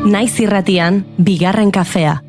Naiz irratian, bigarren kafea.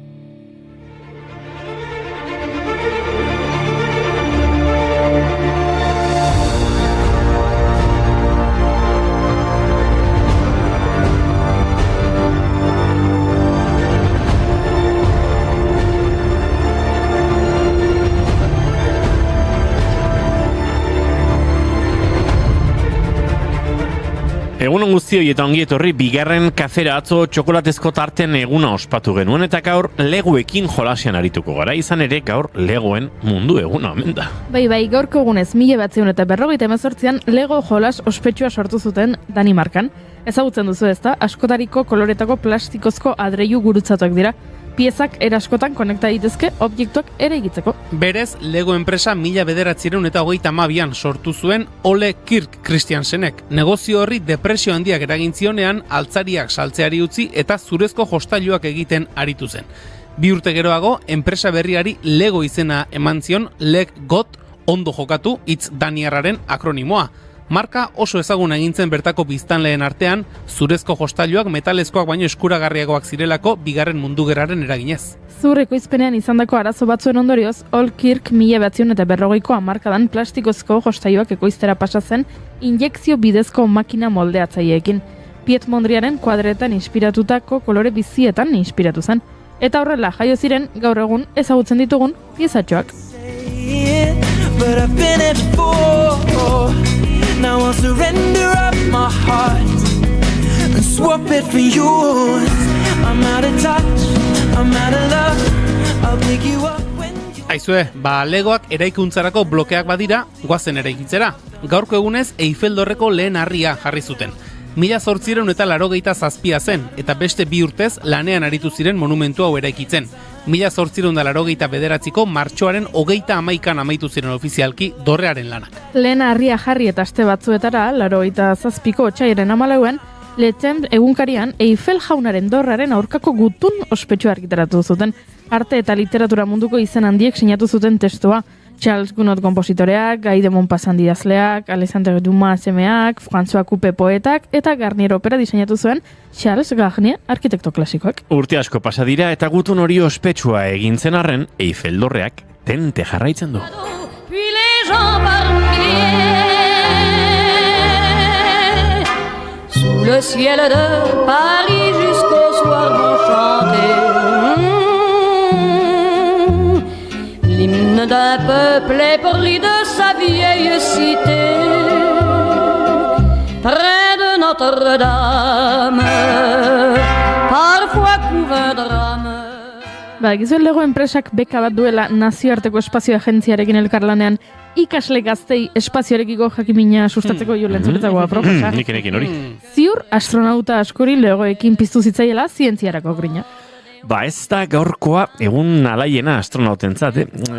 Egunon guztioi eta ongi etorri bigarren kafera. Atzo txokolatezko tarten eguna ospatu genuen eta gaur legoekin jolasean arituko gara. Izan ere gaur legoen mundu eguna omen da. Bai, gaurko egunez 1958an Lego jolas ospetsua sortu zuten Danimarkan. Ezagutzen duzu ezta, askotariko koloretako plastikozko adreilu gurutzatuak dira. Piezak eraskotan konekta daitezke objektuak ere egitzeko. Berez, Lego enpresa 1932an sortu zuen Ole Kirk Christiansenek. Negozio horri depresio handiak eragin zionean, altzariak saltzeari utzi eta zurezko jostailuak egiten aritu zen. 2 urte geroago, enpresa berriari Lego izena eman zion Leg Got, ondo jokatu, hitz daniarraren akronimoa. Marka oso ezaguna egin zen bertako biztanleen artean, zurezko jostailuak metalezkoak baino eskuragarriagoak zirelako bigarren mundu gerraren eraginez. Zur ekoizpenean izandako arazo batzuen ondorioz, Ole Kirk 1940ko hamarkadan plastikozko jostailuak ekoiztera pasa zen injekzio bidezko makina moldeatzaileekin. Piet Mondriaren kuadretan inspiratutako kolore bizietan inspiratu zen. Eta horrela jaio ziren gaur egun ezagutzen ditugun piezatxoak. Now I'll surrender up my heart and swap it for yours. I'm out of touch, I'm out of love. I'll pick you up when you... Aizue, Legoak eraikuntzarako blokeak badira, goazen eraikitzera. Gaurko egunez Eiffeltorreko lehen harria jarri zuten. 1887 zen, eta beste 2 urtez lanean aritu ziren monumentu hau eraikitzen. 1889ko martxoaren 31an amaitu ziren ofizialki dorrearen lanak. Lehen harria jarri eta aste batzuetara, 87ko otsailaren 14an, Le Temps egunkarian Eiffel jaunaren dorraren aurkako gutun ospetsua argitaratu zuten. Arte eta literatura munduko izen handiek sinatu zuten testua. Charles Gounod konpositoreak, Guy de Maupassant idazleak, Alexandre Dumas semeak, François Coupe poetak eta Garnier opera diseinatu zuen Charles Garnier arkitekto klasikoak. Urte asko pasa dira eta gutun hori ospetsua egin zen arren, Eiffeltorreak tente jarraitzen du. Sous le ciel de Paris jusqu'au soir enchanté. L'hymne d'un peuple épris de sa vieille cité, près de Notre-Dame, parfois couve un drame. Gizuen Lego enpresak beka bat duela nazioarteko espazio agentziarekin elkarlanean ikasle gaztei espazioarekiko jakimina sustatzeko julentzuretagoa proposa. Nekin hori. Ziur astronauta askori Legoekin piztu zitzaiela zientziarako grina. Ez da gaurkoa egun alaiena astronautentzat.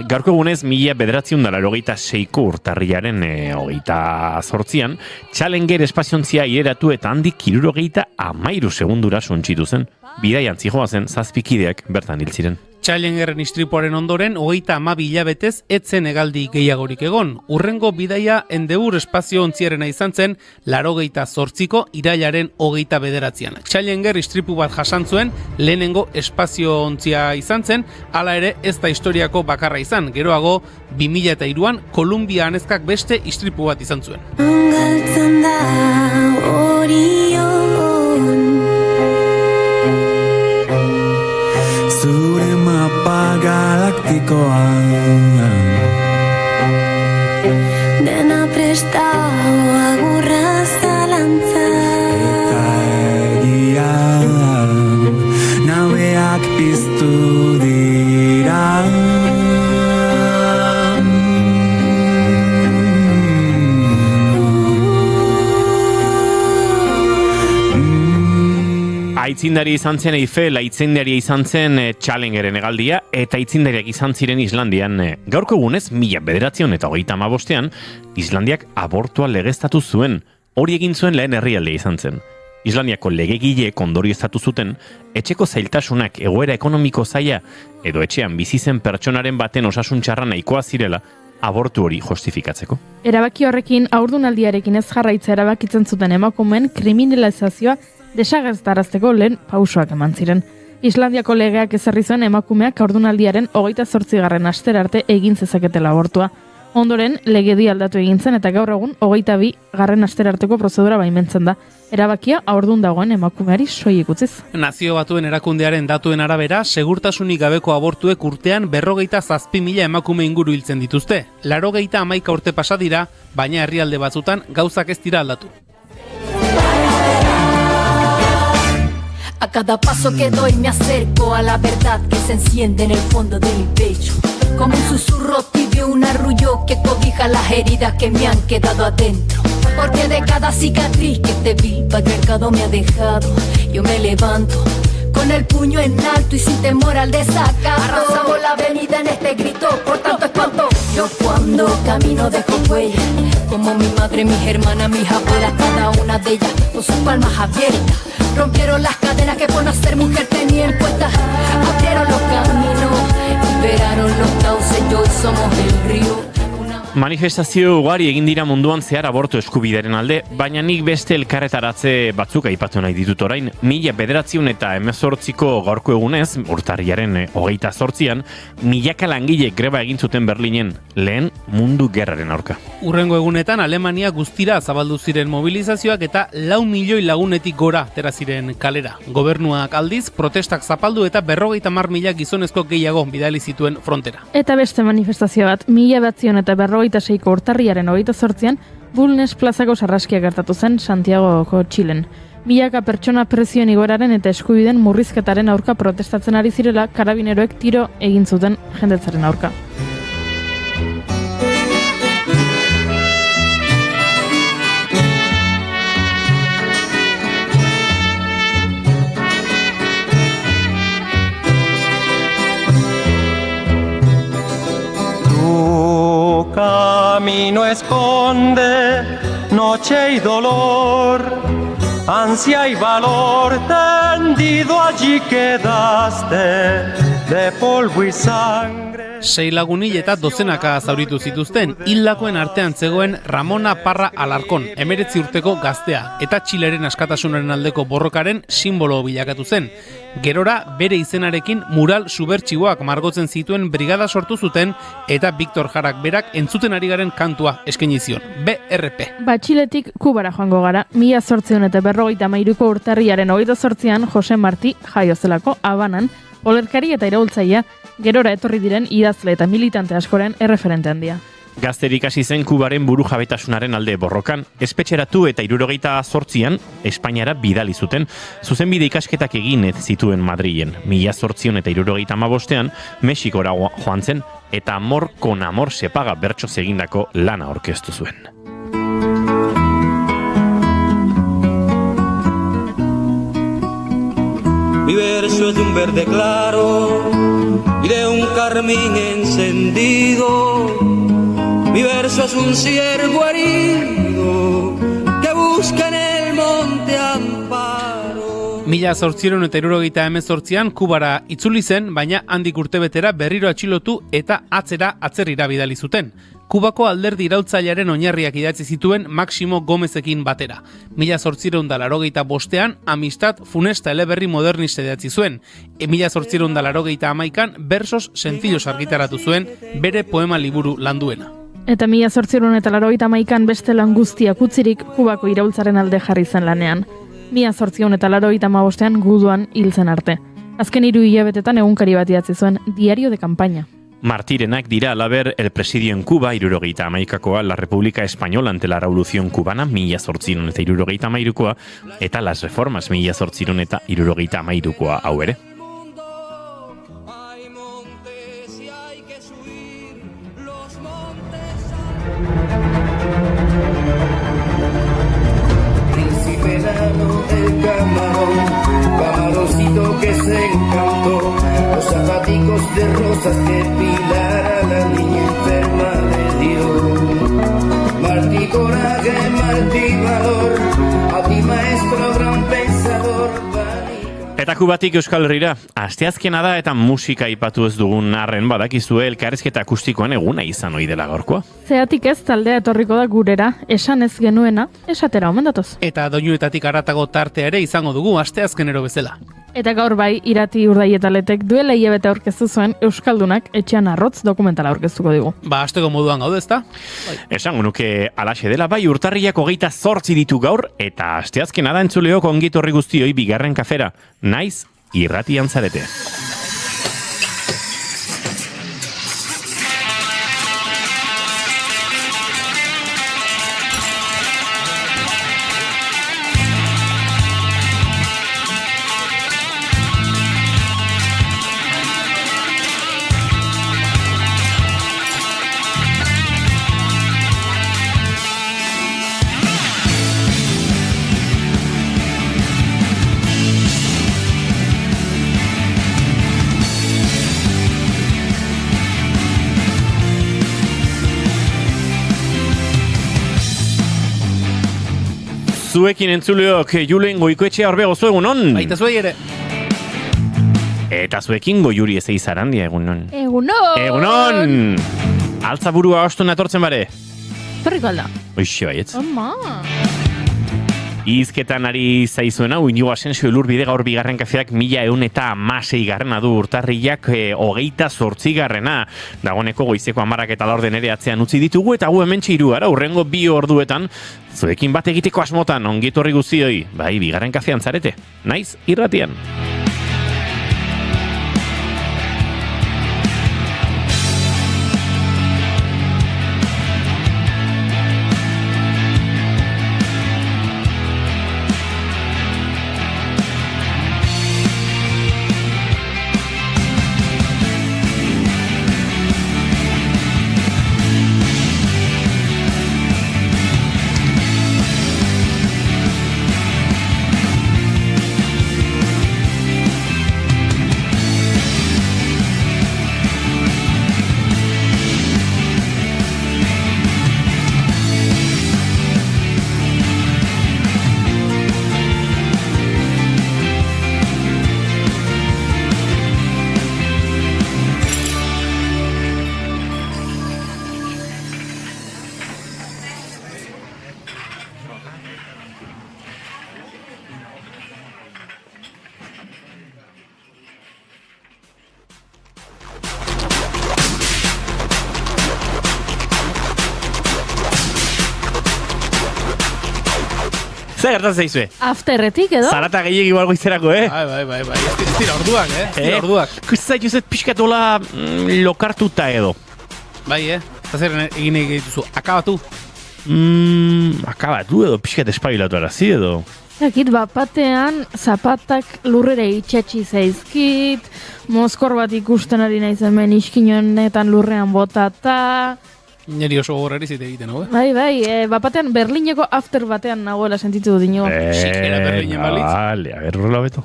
Gaurko egunez 1986ko urtarrilaren 28an, Challenger espaziontzia iheratu eta handik 73 segundura suntsitu zen. Bidaian zijoa zen 7 kideak bertan hil ziren. Challengerren istripuaren ondoren 32 hilabetez etzen hegaldi gehiagorik egon. Urrengo bidaia Endeavour espazio ontziarena izan zen 88ko irailaren 29an. Challenger istripu bat jasan zuen lehenengo espazio ontzia izan zen, hala ere ez da historiako bakarra izan. Geroago 2003an Columbia anezkak beste istripu bat izan zuen. Galtzen da Orion, zure mapa galaktikoan, dena prestau agurra zalantza, eta egia nabeak piztu dira. Aitzindari izan zen Eiffel, aitzindari izan zen Challengeren hegaldia, eta aitzindariak izan ziren Islandian. Gaurko egunez, 1935an, Islandiak abortua legeztatu zuen. Hori egin zuen lehen herrialdea izan zen. Islandiako legegileek ondorioztatu zuten, etxeko zailtasunak egoera ekonomiko zaila edo etxean bizi zen pertsonaren baten osasun txarra nahikoa zirela, abortu hori justifikatzeko. Erabaki horrekin haurdunaldiarekin ez jarraitza erabakitzen zuten emakumeen kriminalizazioa Desagertarazteko lehen pausoak eman ziren. Islandiako legeak ezarri zuen emakumeak haurdunaldiaren 28. astera arte egin zezaketela abortua. Ondoren, legedi aldatu egin zen eta gaur egun 22. astera arteko prozedura baimentzen da. Erabakia haurdun dagoen emakumeari soilik utziz. Nazio Batuen erakundearen datuen arabera, segurtasunik gabeko abortuek urtean 57.000 emakume inguru hiltzen dituzte. 91 urte pasa dira, baina herrialde batzutan gauzak ez dira aldatu. A cada paso que doy me acerco a la verdad que se enciende en el fondo de mi pecho. Como un susurro tibio, un arrullo que cobija las heridas que me han quedado adentro. Porque de cada cicatriz que este vil patriarcado me ha dejado, yo me levanto con el puño en alto y sin temor al desacato. Arrasamos la avenida en este grito, por tanto espanto. Yo cuando camino dejo huella, como mi madre, mis hermanas, mis abuelas, cada una de ellas con sus palmas abiertas. Rompieron las cadenas que por nacer mujer tenían puestas, abrieron los caminos, liberaron los cauces y hoy somos el río. Manifestazio ugari egin dira munduan zehar abortu eskubideren alde, baina nik beste elkarretaratze batzuk aipatu nahi ditut orain. 1918ko gaurko egunez, urtarrilaren 28an, milaka langile greba egin zuten Berlinen, lehen mundu gerraren aurka. Hurrengo egunetan Alemania guztira zabaldu ziren mobilizazioak eta 4 milioi lagunetik gora atera ziren kalera. Gobernuak aldiz protestak zapaldu eta 50.000 gizonezko gehiago bidali zituen frontera. Eta beste manifestazio bat, 1946ko urtarriaren 28an, Bulnes plazako sarraskia gertatu zen Santiagoko Txilen. Milaka pertsona prezioen igoeraren eta eskubideen murrizketaren aurka protestatzen ari zirela, karabineroek tiro egin zuten jendetzaren aurka. Camino esconde noche y dolor, ansia y valor, tendido allí quedaste de polvo y sangre. 6 lagun hil eta dozenaka zauritu zituzten, hildakoen artean zegoen Ramona Parra Alarkon, 19 urteko gaztea, eta Txileren askatasunaren aldeko borrokaren simbolo bilakatu zen. Gerora bere izenarekin mural subertsiboak margotzen zituen brigada sortu zuten eta Victor Jarak berak entzuten ari garen kantua eskaini zion, BRP. Txiletik Kubara joango gara, 1853ko urtarriaren 28an Jose Marti jaio zelako Habanan, olerkari eta iraultzailea, gerora etorri diren idazle eta militante askoren erreferente handia. Gazterik hasi zen Kubaren burujabetasunaren alde borrokan, espetxeratu eta 78an Espainiara bidali zuten, zuzenbide ikasketak egin ez zituen Madrilen. 1875ean Mexikora joan zen eta Amor con Amor se paga bertsoz egindako lana aurkeztu zuen. Mi verso es de un verde claro y de un carmín encendido. Mi verso es un ciervo herido que busca en el monte amparo. 1878an Kubara itzuli zen, baina handik urtebetera berriro atxilotu eta atzerrira bidali zuten. Kubako alderdi iraultzailearen oinarriak idatzi zituen Maximo Gómezekin batera. 1885an Amistad funesta eleberri modernista idatzi zuen. 1891an Versos sencillos argitaratu zuen bere poema liburu landuena. Eta 1881an beste lan guztiak utzirik Kubako iraultzaren alde jarri zen lanean. 1885an guduan hil zen arte. Azken 3 hilabetetan egunkari bat idatzi zuen Diario de Campaña. Martirenak dira alaber El Presidio en Cuba, 1978koa, La República Española ante la Revolución Cubana, 1873koa, eta Las Reformas, 1873koa hau ere. El camarón, camaroncito que se encantó, los zapaticos de rosas que Pilar a la niña enferma le dio. Martí coraje, Martí valor, a ti maestro gran pensador. Eta Kubatik Euskal Herrira, asteazkena da eta musika aipatu ez dugun arren badakizue elkarrizketa akustikoen eguna izan ohi dela gaurkoa. Zeatik ez taldea etorriko da gurera, esan ez genuena, esatera omen datoz. Eta doinuetatik haratago tartea ere izango dugu asteazkenero bezala. Eta gaur bai, Irati Urdaietaletek duela hilabete aurkeztu zuen Euskaldunak etxean arrotz dokumentala aurkeztuko digu. Hasteko moduan gaude, ezta? Esango nuke alaxe dela, bai urtarriak 28 ditu gaur, eta asteazkena da entzuleok ongitorri guztioi bigarren kafera, naiz irratian zarete. Zuekin entzuleok, Julen Goikoetxea Orbegozo egunon. Baita zuei ere. Eta zuekin Goiuri Ezei Zarandia egunon. Egunon! Egunon! Altza burua ostun atortzen bare. Torriko alda. Oixe baietz. Oma! Izketan ari zaizuena, Iñigo Asensio Elurbide gaur bigarren kafeak 1116 garrena du urtarriak 28 garrena. Dagoneko goizeko 10 eta 4 ere atzean utzi ditugu eta gu hementxe hiru gara urrengo 2 orduetan zuekin bat egiteko asmotan ongitorri guztioi, bai bigarren kafean zarete, naiz irratian. Zer gertatzen zaizue? Afterretik edo? Zarata gehiagi balgo izerako, Bai. Ez dira orduak, orduak. Kustzaitu zet pixkatola lokartuta edo. Bai, Eta zer egin egituzu, akabatu? Akabatu edo pixkat espabilatu arazi edo. Zakit, bapatean zapatak lurrere itxatxi zaizkit, mozkor bat ikusten ari naiz hemen iskinonetan lurrean botata. Neri oso gorrari zite egiten, hau, Bai, bapatean Berlineko after batean nagoela sentitu dut inigo. Sikera Berlinen balitz. Vale, a ver, horrela beto.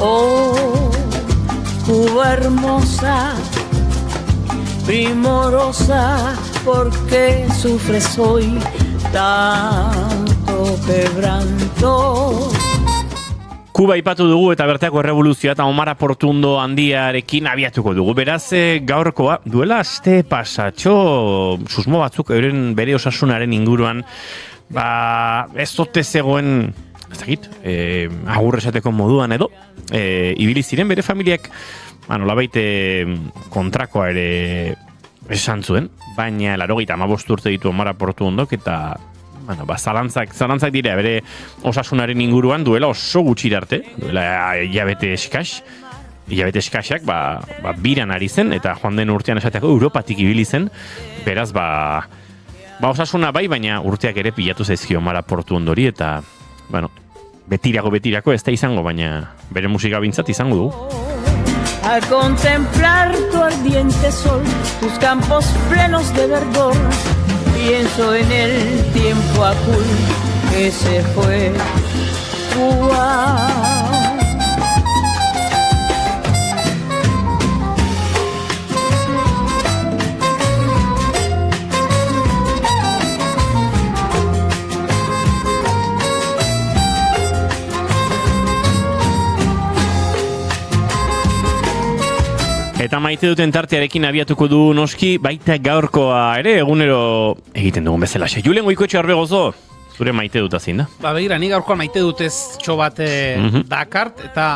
Oh, Cuba hermosa, primorosa, ¿por qué sufres hoy tanto quebranto? Kuba ipatu dugu eta bertako errevoluzioa eta Omar Portuondo handiarekin abiatuko dugu. Beraz, gaurkoa duela aste pasatxo susmo batzuk bere osasunaren inguruan ez dote zegoen agur esateko moduan edo ibili ziren bere familiak nolabait kontrakoa ere esan zuen, baina 85 urte ditu Omar Portuondok eta zalantzak dira bere osasunaren inguruan duela oso gutxi arte, duela hilabete eskaxak biran ari zen eta joan den urtean esateako Europatik ibili zen, beraz osasuna bai, baina urteak ere pilatu zaizkio Omar Portuondori eta betirako ez da izango, baina bere musika bintzat izango du. a contemplar tu ardiente sol, tus campos plenos de verdor. Pienso en el tiempo azul que se fue. Eta maite duten tartearekin abiatuko du noski, baita gaurkoa ere egunero egiten dugun bezalaxe. Julen Goikoetxe Arbegozo, zure maite dut azin da? Begira, ni gaurkoa maite dut ez txobate Dakart, eta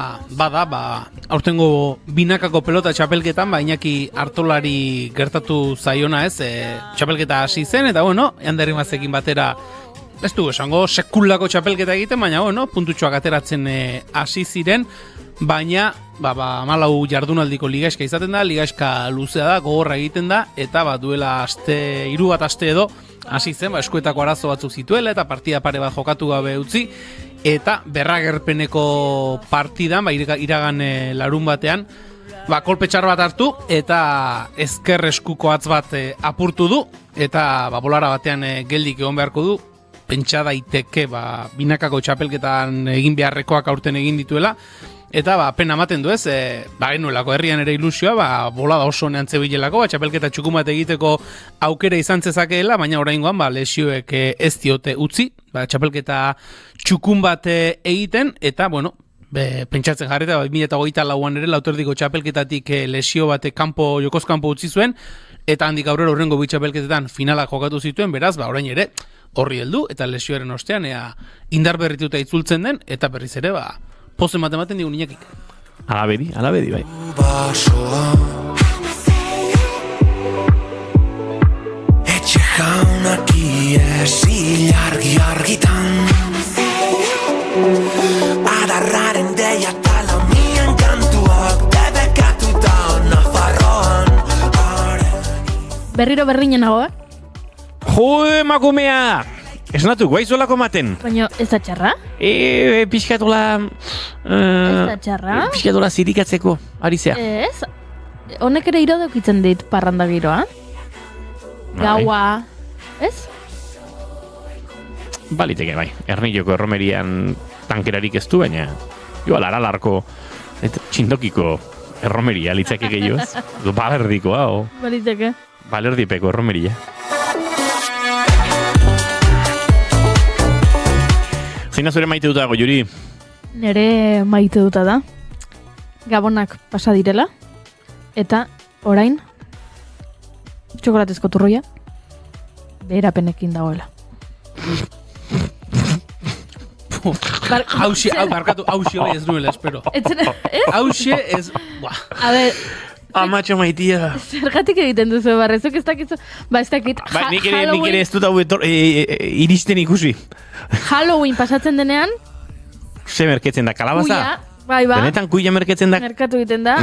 aurtengo binakako pelota txapelketan, Iñaki Artolari gertatu zaiona ez, txapelketa hasi zen, eta bueno, Ander Rimazekin batera, ez du esango, sekulako txapelketa egiten, baina bueno, puntutxoak ateratzen hasi ziren, baina malau jardunaldiko ligaizka izaten da, ligaizka luzea da, gogorra egiten da, eta duela hiru bat aste edo, hasi zen, eskuetako arazo batzuk zituela, eta partida pare bat jokatu gabe utzi, eta berragerpeneko partidan, iragan larun batean, kolpe txar bat hartu, eta ezker eskuko atz bat apurtu du, eta bolara batean geldik egon beharko du, pentsa daiteke binakako txapelketan egin beharrekoak aurten egin dituela, eta pena ematen du ez, genuelako herrian ere ilusioa, bolada oso nean zebilelako, txapelketa txukun bat egiteko aukera izan zezakeela, baina oraingoan lesioek ez diote utzi, txapelketa txukun bat egiten, eta bueno, pentsatzen jarri eta 2024an ere Lauterdiko txapelketatik lesio bat jokoz kanpo utzi zuen, eta handik aurrera horrengo bi txapelketetan finalak jokatu zituen, beraz, orain ere horri heldu, eta lesioaren ostean indar berrituta itzultzen den, eta berriz ere pozen matematen digun Iñakik. Alabedi, bai. Etxe jaunak iesi argitan adarraren deia talamian kantuak debekatuta Nafarroan. Berriro berrinen nagoa? Jo, emakumea! Esnatu, guaizolako maten. Baina, ez da txarra? Pixkatola... Ez da txarra? Pixkatola zirikatzeko, ari zea. Ez? Honek ere irodokitzen dit parranda giroa? Gaua... Ez? Baliteke, bai. Ernilloko erromerian tankerarik ez du, baina... Igual, aralarko... Txindokiko erromeria litzake gehioz. Balerdikoa, o... Baliteke. Balerdipeko erromeria. Zeina zure maite dutago, Juri? Nere maite duta da. Gabonak pasa direla. Eta, orain, txokolatezko turroia, beherapenekin dagoela. Hauxe ez nuela, espero. Hauxe ez... A ver... Amatxo maitia. Zergatik egiten duzu, barrezuk ez dakizu... Ez dakit... Nik ere ez dut hau iristen ikusi. Halloween pasatzen denean... Ze merketzen da, kalabaza? Bai, benetan kuia merketzen da? Merkatu egiten da.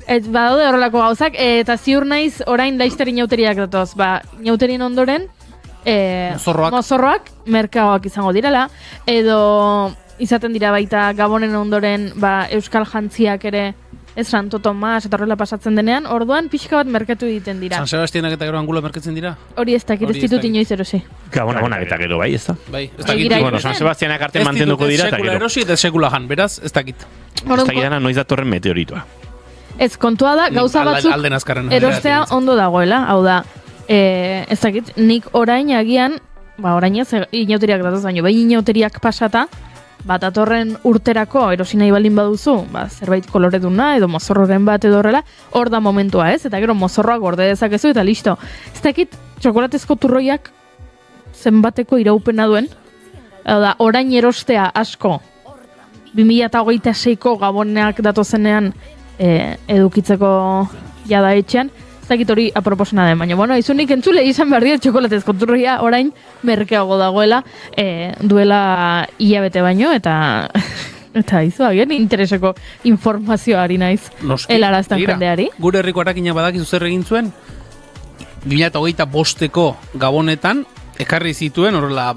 Badaude horrelako gauzak, eta ziur naiz orain laizteri inauteriak datoz. Inauterien ondoren... Mozorroak merkaoak izango direla. Edo izaten dira baita Gabonen ondoren euskal jantziak ere... Ez Santo Tomas eta horrela pasatzen denean, orduan pixka bat merkatu egiten dira. San Sebastianak eta gero Angulo merkatzen dira? Hori ez dakit, ez ditut inoiz erosi. Gabonak eta gero, bai, ez da? Bai, ez dakit. Bueno, San Sebastianak arte mantenduko dira eta gero. Ez sekula erosi eta sekula jan, beraz, ez dakit. Ez dakit dana noiz datorren meteoritoa. Ez, kontua da, gauza batzuk erostea ondo dagoela, hau da, ez dakit, nik orain agian, orain ez inauteriak datoz baino, behin inauteriak pasata, atorren urterako erosi nahi baldin baduzu, zerbait koloreduna edo mozorroren bat edo horrela, hor da momentua ez, eta gero mozorroak gorde dezakezu eta listo. Ez dakit, txokolatezko turroiak zenbateko iraupena duen, da, orain erostea asko, 2026ko Gaboneak datozenean edukitzeko jada etxean, ez dakit hori aproposena den, baina, bueno, izunik entzule izan behar dira txokolatezko turroia orain merkeago dagoela, duela hilabete baino, eta izu, agian intereseko informazioari naiz helaraztan jendeari. Gure herriko harakina badakizu zer egin zuen, 2025ko Gabonetan, ekarri zituen horrela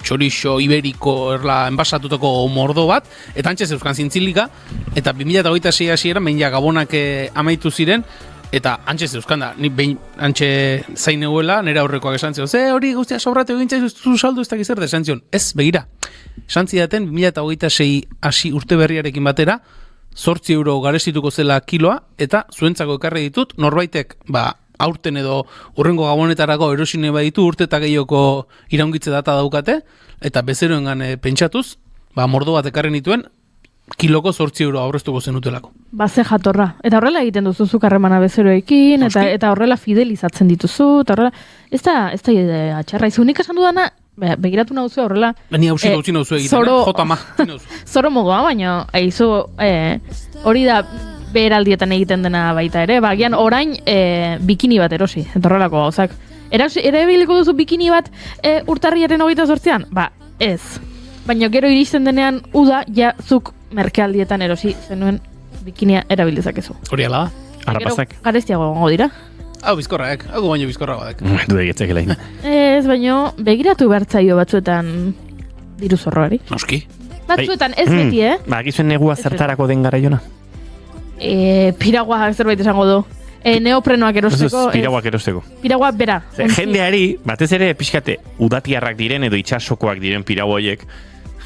txorixo iberiko enbasatutako mordo bat, eta antxe zeuzkan zintzilika, eta 2026 hasieran behin ja gabonak amaitu ziren, eta antxe zeuzkan da, ni behin antxe zain neuela, nire aurrekoak esan zion, hori guztia sobratu egin zu saldu ez dakiz zer, esan zion, ez, begira, esan zidaten 2026 hasi urte berriarekin batera, 8 euro garestituko zela kiloa, eta zuentzako ekarri ditut, norbaitek, aurten edo urrengo gabonetarako erosine baditu urte eta gehioko iraungitze data daukate, eta bezeroengan pentsatuz, mordo bat ekarri nituen, kiloko 8 euro aurreztuko zenutelako. Ze jatorra. Eta horrela egiten duzu harremana bezeroekin, eta horrela fidelizatzen dituzu, eta horrela, ez da atxarra izu. Nik esan dudana, begiratu nahuzu horrela... Ni hausi gautzi nahuzu egiten, jotama. Zoro mogoa, baina hori da beheraldietan egiten dena baita ere, bagian orain bikini bat erosi, eta horrelako gauzak. Erabiliko duzu bikini bat urtarriaren 28an? Ez. Baina gero iristen denean uda, zuk merkealdietan erosi zenuen bikinia erabilizakezu. Hori ala da. Arrapazak. Gero garestiago gongo dira. Hau bizkorraek, hau baino bizkorra badek. Du egitzek elain. Ez, baina begiratu bertzaio batzuetan diru zorroari. Noski. Batzuetan ez beti, Gizuen negua zertarako den garaiona? Piragua zerbait esango du. Neoprenoak erosteko. Piraguak erosteko. Piragua bera. Jendeari, batez ere, pixkate, udatiarrak diren edo itxasokoak diren piraguoiek,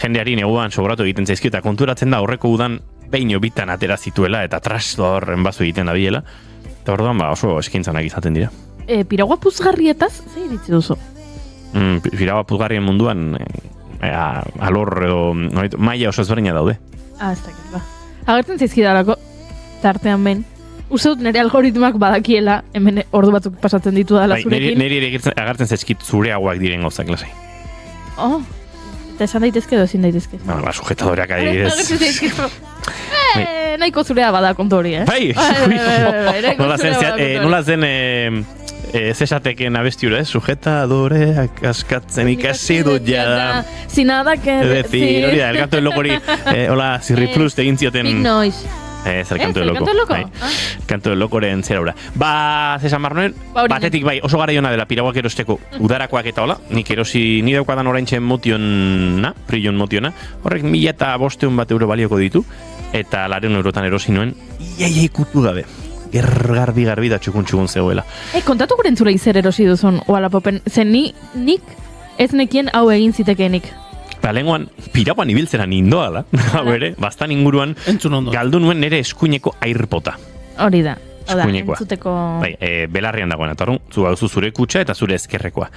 jendeari neguan sobratu egiten zaizkio, eta konturatzen da horreko udan behin bitan atera zituela, eta trasto horren bazu egiten da biela, eta orduan oso eskintzanak izaten dira. Piragua puzgarrietaz, zer iritzi duzu? Piragua puzgarrien munduan, alor edo, maila oso ezberdina daude. Ez dakit, agertzen zaizkidalako, tartean behin, uste dut nire algoritmoak badakiela, hemen ordu batzuk pasatzen ditu dala zurekin. Niri ere agertzen zaizkit zureagoak diren gauzak lasai. Eta esan daitezke edo ezin daitezke. Sujetadoreak adibidez. Nahiko zurea bada kontu hori, Nola zen zesateken abestiura, sujetadoreak askatzen ikasi dut jada. Sinada que decir. Hori da, el canto del locori, hola, Sirri Plus egin zioten. Big noise. Ez, el canto del loco. Canto del locoren zeraura. Zesan Marnoen, batetik oso garaiona dela piraguak erosteko udarakoak eta hola, nik erosi, ni daukadan oraintxe prillon motiona, horrek 1.500 bat euro balioko ditu, eta 200 eurotan erosi nuen, iai kutu gabe. Garbi da txukun zegoela. Kontatu guren zure izer erosi duzun, oalapopen, zen nik ez nekien hau egin zitekeenik. Lehenguan, piraguan ibiltzera nindoa da, bere, bastan inguruan, galdu nuen nire eskuineko airpota. Hori da, entzuteko... Belarrian dagoen, eta orduan, zu gauzu zure kutsa eta zure ezkerrekoa.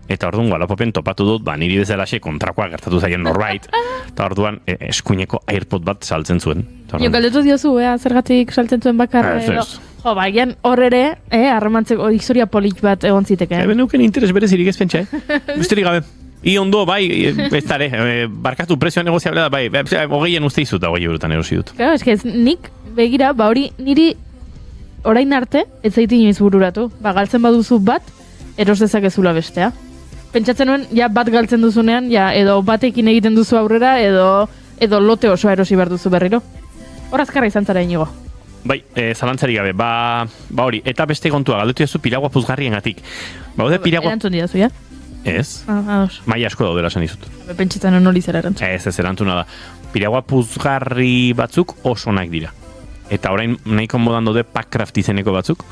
Eta orduan, Walapopen topatu dut, niri bezalaxe kontrakoa gertatu zaien norbait, eta orduan, eskuineko airpot bat saltzen zuen. Jo, galdetu diozu, zergatik saltzen zuen bakarra, jo, bagian hor ere, harremantzeko historia polit bat egon ziteke. Beneuken interes berezirik ez pentsa, Besterik gabe. Ondo, ez dara, barkatu prezioa negoziablea da, 20 uste izut da 20 eurotan erosi dut. Claro, ez nik begira, hori niri orain arte, ez zaiti inoiz bururatu, galtzen baduzu bat, eros dezakezula bestea. Pentsatzen nuen, bat galtzen duzunean, edo batekin egiten duzu aurrera, edo lote oso erosi behar duzu berriro. Hor azkarra izan zara inigo. Zalantzari gabe, hori, eta beste kontua, galdetu jazu piragua puzgarriengatik. Erantzun didazu, ja? Ez. Maia asko daudela esan dizut. Pentsetan hori zer erantzun. Ez erantzuna da. Piragua puzgarri batzuk oso onak dira. Eta orain nahiko modan daude Packcraft izeneko batzuk.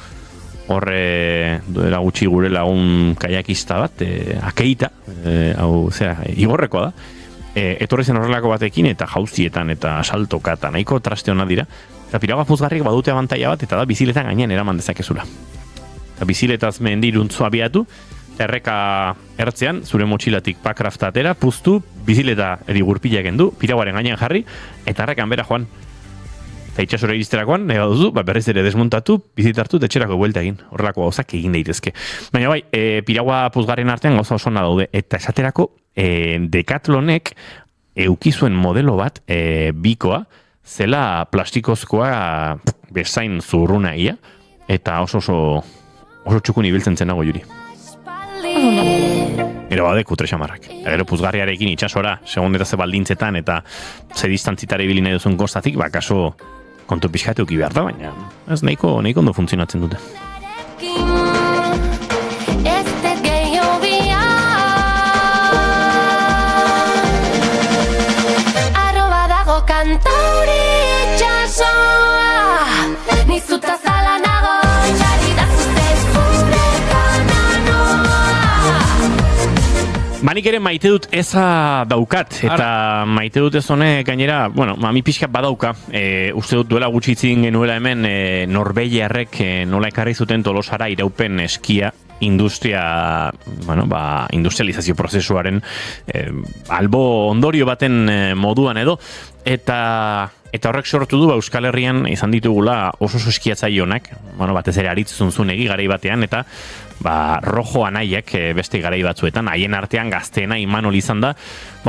Horre duela gutxi gure lagun kaiakista bat, akeita, igorrekoa da. Etorri zen horrelako batekin eta jauzietan eta saltoka eta nahiko traste hona dira. Eta piragua puzgarriek badute abantaila bat eta da biziletan gainean eraman dezakezula. Eta biziletaz mendiruntzu abiatu, erreka ertzean, zure motxilatik Packcraft atera, puztu, bizileta erigurpila kendu, piraguaren gainean jarri, eta errekan bera joan. Eta itxasora iristerakoan, nahi duzu, berriz ere desmontatu, bizitartu, etxerako buelta egin. Horrelako gauzak egin daitezke. Baina piragua puzgarrien artean gauza oso ona daude. Eta esaterako, Decathlonek eukizuen modelo bat, bikoa, zela plastikozkoa bezain zurruna ia, eta oso txukun ibiltzen zenago juri. Gero kutre xamarrak. Gero puzgarriarekin itxasora, segun eta ze baldintzetan eta ze distantzitara ibili nahi duzun kostatik, kaso kontu pixkate uki behar da, baina ez nahiko ondo funtzionatzen dute. Manik ere maite dut eza daukat, eta maite dut ez hone gainera, bueno, mi pixka badauka, uste dut duela gutxitzin genuela hemen Norbeiarrek nola ekarri zuten Tolosara iraupen eskia, industrializazio prozesuaren albo ondorio baten moduan edo, eta horrek sortu du Euskal Herrian izan ditugula oso eskiatzaionak, batez ere Aritz Zunzunegi garai batean, eta Rojo anaiak beste garai batzuetan, haien artean Gazteena Imanol izan da,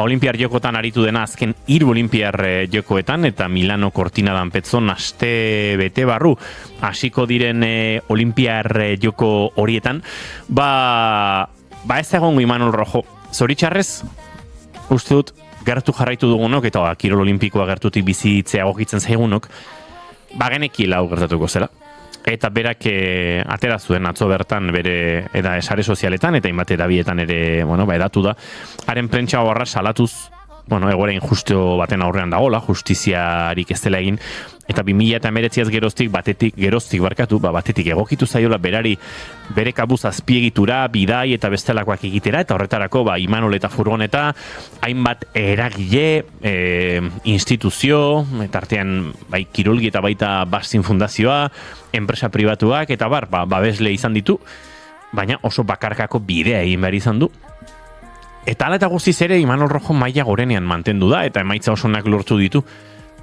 Olimpiar Jokotan aritu dena azken 3 Olimpiar Jokoetan, eta Milano Cortina d'Ampezzo aste bete barru hasiko diren Olimpiar Joko horietan, ez egongo Imanol Rojo. Zoritxarrez, uste dut, gertu jarraitu dugunok, eta kirol olimpikoa gertutik bizitzea gogitzen zaigunok, genekiela hau gertatuko zela. Eta berak atera zuen atzo bertan bere sare sozialetan, eta inbate edabietan ere, edatu da. Haren prentsa horra salatuz, egoera injustio baten aurrean dagola, justiziarik ez dela egin, eta 2019 geroztik batetik egokitu zaiola berari bere kabuz azpiegitura, bidai eta bestelakoak egitera, eta horretarako Imanol eta furgoneta, hainbat eragile, instituzio, eta artean kirolgi eta baita Bastin Fundazioa, enpresa pribatuak, eta babesle izan ditu, baina oso bakarkako bidea egin behar izan du. Eta ala eta guztiz ere Imanol Rojo maila gorenean mantendu da, eta emaitza osonak lortu ditu.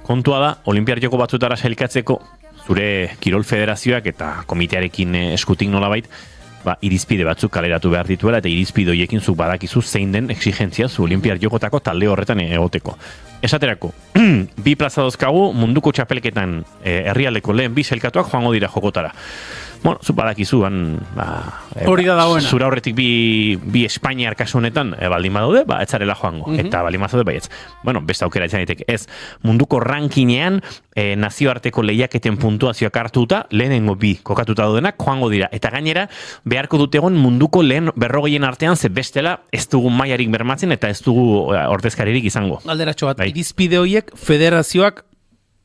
Kontua da, Olimpiar Joko batzutara sailkatzeko, zure Kirol Federazioak eta komitearekin eskutik nolabait, irizpide batzuk kaleratu behar dituela, eta irizpide horiekin zuk badakizu zein den exigentzia zu Olimpiar Jokotako talde horretan egoteko. Esaterako, 2 plaza dauzkagu munduko txapelketan herrialdeko lehen 2 sailkatuak joango dira jokotara. Zuk badakizu, hori da dagoena. Zura horretik bi Espainiar kasu honetan baldin badaude, ez zarela joango. Eta baldin badaude baietz. Beste aukera izan daiteke. Ez, munduko rankinean nazioarteko lehiaketen puntuazioak hartuta, lehenengo 2 kokatuta daudenak joango dira. Eta gainera, beharko dut egon munduko lehen 40 artean, ze bestela ez dugu mailarik bermatzen eta ez dugu ordezkaririk izango. Galderatxo bat, irizpide horiek federazioak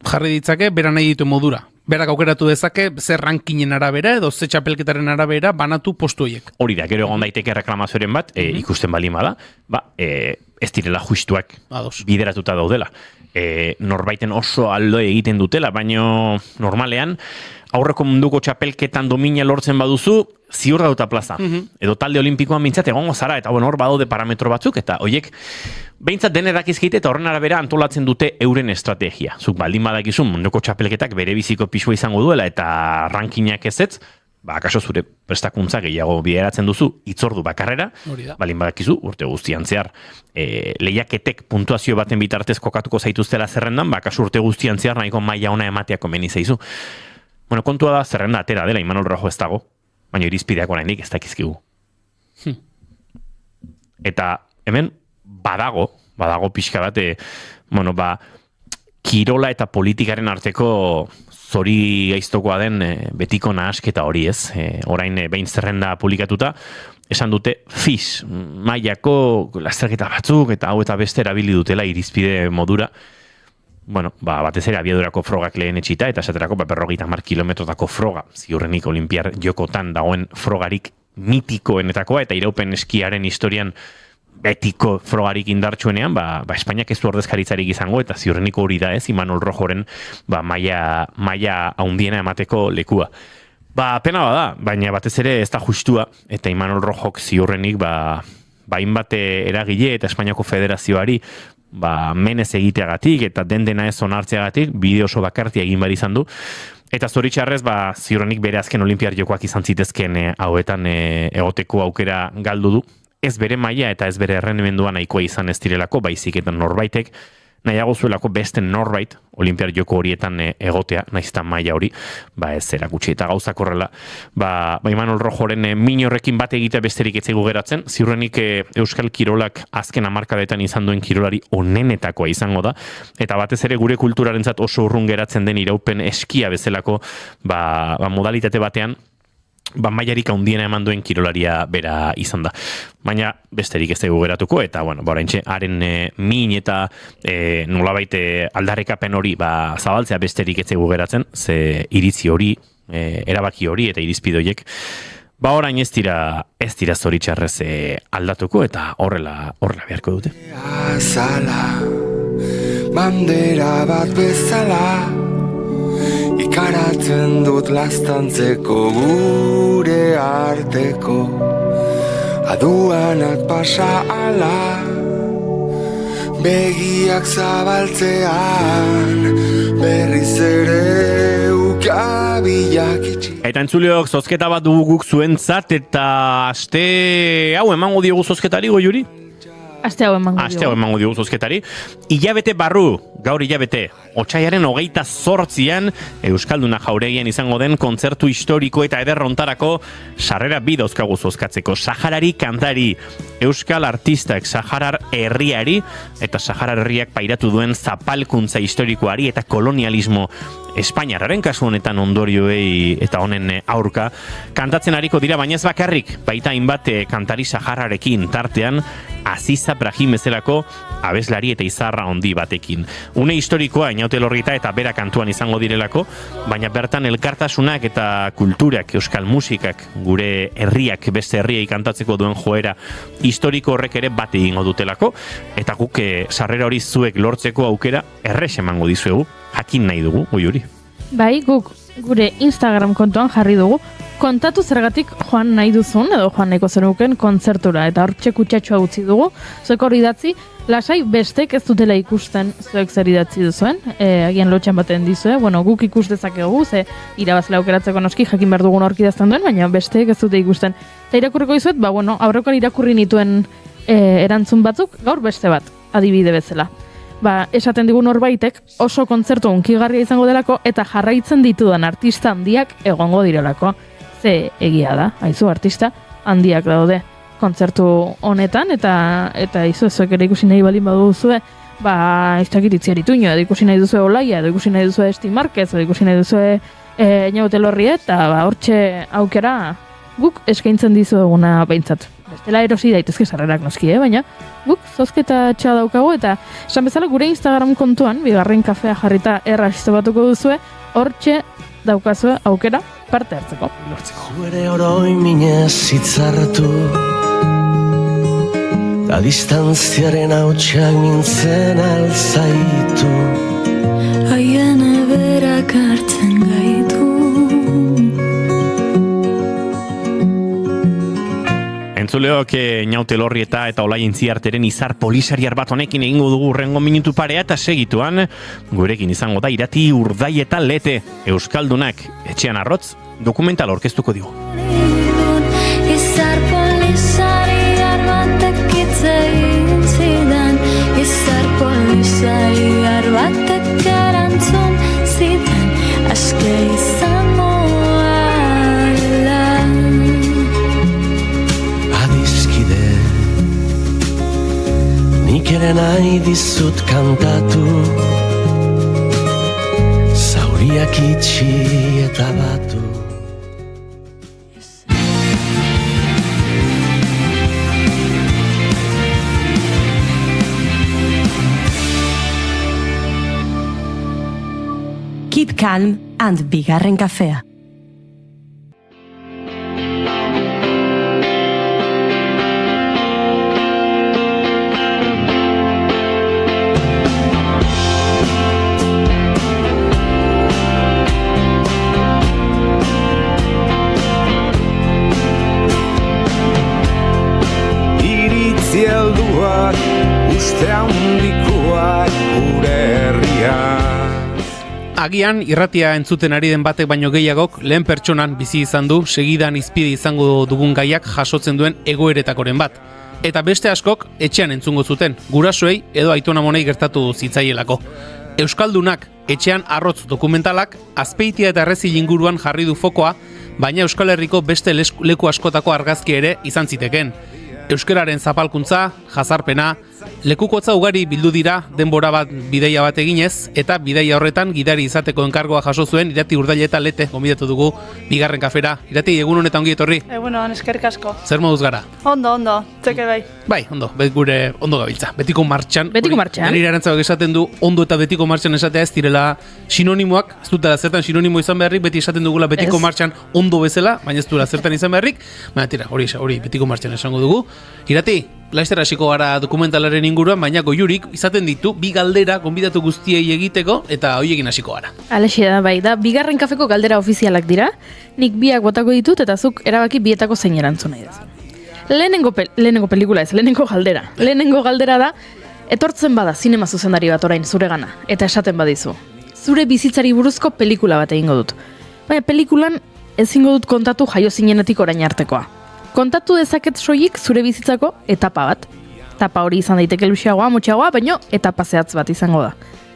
jarri ditzake bera nahi ditu modura. Berak aukeratu dezake, zer rankinen arabera edo ze txapelketaren arabera banatu postu horiek. Hori da, gero egon daiteke reklamazioaren bat, ikusten baldin bada, ez direla justuak bideratuta daudela. Norbaiten oso aldo egiten dutela, baino normalean, aurreko munduko txapelketan domina lortzen baduzu, ziur dauta plaza. Edo talde olimpikoan mintzat egongo zara, eta hor badaude parametro batzuk, eta horiek behintzat den edakizkite eta horren arabera antolatzen dute euren estrategia. Zuk baldin badakizu munduko txapelketak bere biziko pisua izango duela eta rankinak ezetz, akaso zure prestakuntza gehiago bideratzen duzu hitzordu bakarrera, baldin badakizu urte guztian zehar lehiaketek puntuazio baten bitartez kokatuko zaituztela zerrendan, akaso urte guztian zehar nahiko maila ona emateako meni zaizu. Kontua da zerrenda atera dela, Imanol Rojo ez dago, baina irizpideak oraindik ez dakizkigu. Eta hemen badago pixka bat, kirola eta politikaren arteko zori gaiztokoa den betiko nahasketa hori ez. Orain behin zerrenda publikatuta, esan dute FIS, mailako lasterketa batzuk eta hau eta beste erabili dutela irizpide modura. Batez ere abiadurako frogak lehen etxita, eta esaterako 50 kilometrotako froga, ziurrenik Olimpiar Jokotan dagoen frogarik mitikoenetakoa, eta iraupen eskiaren historian betiko frogarik indartsuenean, Espainiak ez du ordezkaritzarik izango, eta ziurrenik hori da ez, Imanol Rojoren maila haundiena emateko lekua. Pena bada, baina batez ere ez da justua, eta Imanol Rojok ziurrenik hainbat eragile eta Espainiako Federazioari menez egiteagatik eta dena ez onartzeagatik bide oso bakartia egin behar izan du. Eta zoritxarrez, ziurrenik bere azken Olimpiar Jokoak izan zitezken hauetan egoteko aukera galdu du. Ez bere maila eta ez bere errendimendua nahikoa izan ez direlako, baizik eta norbaitek nahiago zuelako beste norbait Olimpiar Joko horietan egotea, naizta maila hori, ez erakutsi eta gauzak horrela. Imanol Rojoren min horrekin bat egitea besterik etzaigu geratzen, ziurrenik Euskal Kirolak azken hamarkadetan izan duen kirolari onenetakoa izango da, eta batez ere gure kulturarentzat oso urrun geratzen den iraupen eskia bezalako modalitate batean, mailarik handiena eman duen kirolaria bera izan da. Baina besterik ez dugu geratuko, eta oraintxe haren min eta nolabait aldarrekapen hori zabaltzea besterik ez dugu geratzen, ze iritzi hori, erabaki hori eta irizpide horiek Ba orain ez dira zoritxarrez aldatuko eta horrela beharko dute. Azala, bandera bat bezala, ikaratzen dut laztantzeko gure arteko, aduanak pasa ala, begiak zabaltzean, berriz ere ukabilak itxi. Eta entzuleok, zozketa bat dugu guk zuentzat, eta aste hau emango diogu zozketari, Goiuri? Aste hau emango diogu zozketari. Ilabete barru, gaur ilabete, otsailaren 28an Euskalduna Jauregian izango den kontzertu historiko eta ederrontarako sarrera bi dauzkagu zozkatzeko. Saharari kantari, Euskal artistak Saharar herriari eta Saharar herriak pairatu duen zapalkuntza historikoari eta kolonialismo Espainiarraren kasu honetan ondorioei eta honen aurka kantatzen ariko dira, baina ez bakarrik, baita hainbat kantari saharrarekin tartean Aziza Brahim bezalako abeslari eta izarra handi batekin. Une historikoa Eñaute Elorrieta eta bera kantuan izango direlako, baina bertan elkartasunak eta kulturak, euskal musikak, gure herriak beste herriei kantatzeko duen joera historiko horrek ere bat egingo dutelako, eta guk sarrera hori zuek lortzeko aukera errex emango dizuegu, jakin nahi dugu, Goiuri. Bai, guk gure Instagram kontuan jarri dugu, kontatu zergatik joan nahi duzun, edo joan nahiko zenuken kontzertura, eta hortxe kutsatxoa utzi dugu, zuek hor idatzi, lasai bestek ez dutela ikusten zuek zer idatzi duzuen, agian lotxan baten dizue, bueno, guk ikus dezakegu, ze irabazle aukeratzeko noski jakin behar dugun aurki idazten duen, baina bestek ez dute ikusten. Eta irakurriko dizuet, ba, bueno, aurrekoan irakurri nituen erantzun batzuk, gaur beste bat, adibide bezala. Ba, esaten digun horbaitek oso kontzertu hunkigarria izango delako eta jarraitzen ditudan artista handiak egongo direlako. Ze egia da, haizu artista handiak daude kontzertu honetan eta izuezuek ere ikusi nahi balin baduzue, ba, ez dakit Itziar Ituño, edo ikusi nahi duzue Olaia, edo ikusi nahi duzue Esti Marquez, edo ikusi nahi duzue Eñaute Elorrieta, eta ba, hortxe aukera guk eskaintzen dizueguna behintzat. Bestela erosi daitezke sarrerak noski, baina guk zozketa txea daukago eta esan bezala gure Instagram kontuan, bigarren kafea jarrita errazte batuko duzue, hortxe daukazue aukera parte hartzeko. Zuere oroi minez hitzartu, da distantziaren hautsak mintzen alzaitu, haien eberak hartzen gaitu. Entzuleok Eñaute Elorrieta eta Olaia Intziarteren izar polisariar bat honekin egingo dugu urrengo minutu parea eta segituan gurekin izango da Irati Urdai eta Lete Euskaldunak etxean arrotz dokumental orkestuko digu. Izar polisariar batek itzein zidan, izar polisariar batek erantzun zidan, aske izango nik ere nahi dizut kantatu, zauriak itxi eta batu. Keep calm and bigarren kafea. Agian irratia entzuten ari den batek baino gehiagok lehen pertsonan bizi izan du segidan izpide izango dugun gaiak jasotzen duen egoeretakoren bat. Eta beste askok etxean entzungo zuten, gurasoei edo aitonamonei gertatu zitzaielako. Euskaldunak etxean arrotz dokumentalak Azpeitia eta Errezil inguruan jarri du fokoa, baina Euskal Herriko beste leku askotako argazki ere izan ziteken. Euskararen zapalkuntza, jazarpena, Lekukotza ugari bildu dira denbora bat bidaia bat eginez, eta bidaia horretan gidari izateko enkargoa jaso zuen Irati Urdaile eta Lete gonbidatu dugu bigarren kafera. Irati, egun honetan ongi etorri. Egunon, eskerrik asko. Zer moduz gara? Ondo, teke bai. Bai, ondo, gure ondo gabiltza. Betiko martxan. Betiko martxan. Nire erantzak esaten du ondo eta betiko martxan esatea ez direla sinonimoak, ez dutela zertan sinonimo izan beharrik, beti esaten dugula betiko martxan ondo bezala, baina ez dutela zertan izan beharrik. Baina tira, hori betiko martxan esango dugu. Irati, laizter hasiko gara dokumentalaren inguruan, baina goiurik izaten ditu bi galdera gonbidatu guztiei egiteko eta hoiekin hasiko gara. Alexe da, bai, da bigarren kafeko galdera ofizialak dira, nik biak botako ditut eta zuk erabaki bietako zein erantzun nahi duzu. Lehenengo pelikula ez, lehenengo galdera. Lehenengo galdera da, etortzen bada zinema zuzendari bat orain zuregana, eta esaten badizu. Zure bizitzari buruzko pelikula bat egingo dut. Baina pelikulan ezingo dut kontatu jaio zinenetik orain artekoa. Kontatu dezaket soilik zure bizitzako etapa bat. Etapa hori izan daiteke luzeagoa, motxagoa, baino etapa zehatz bat izango da.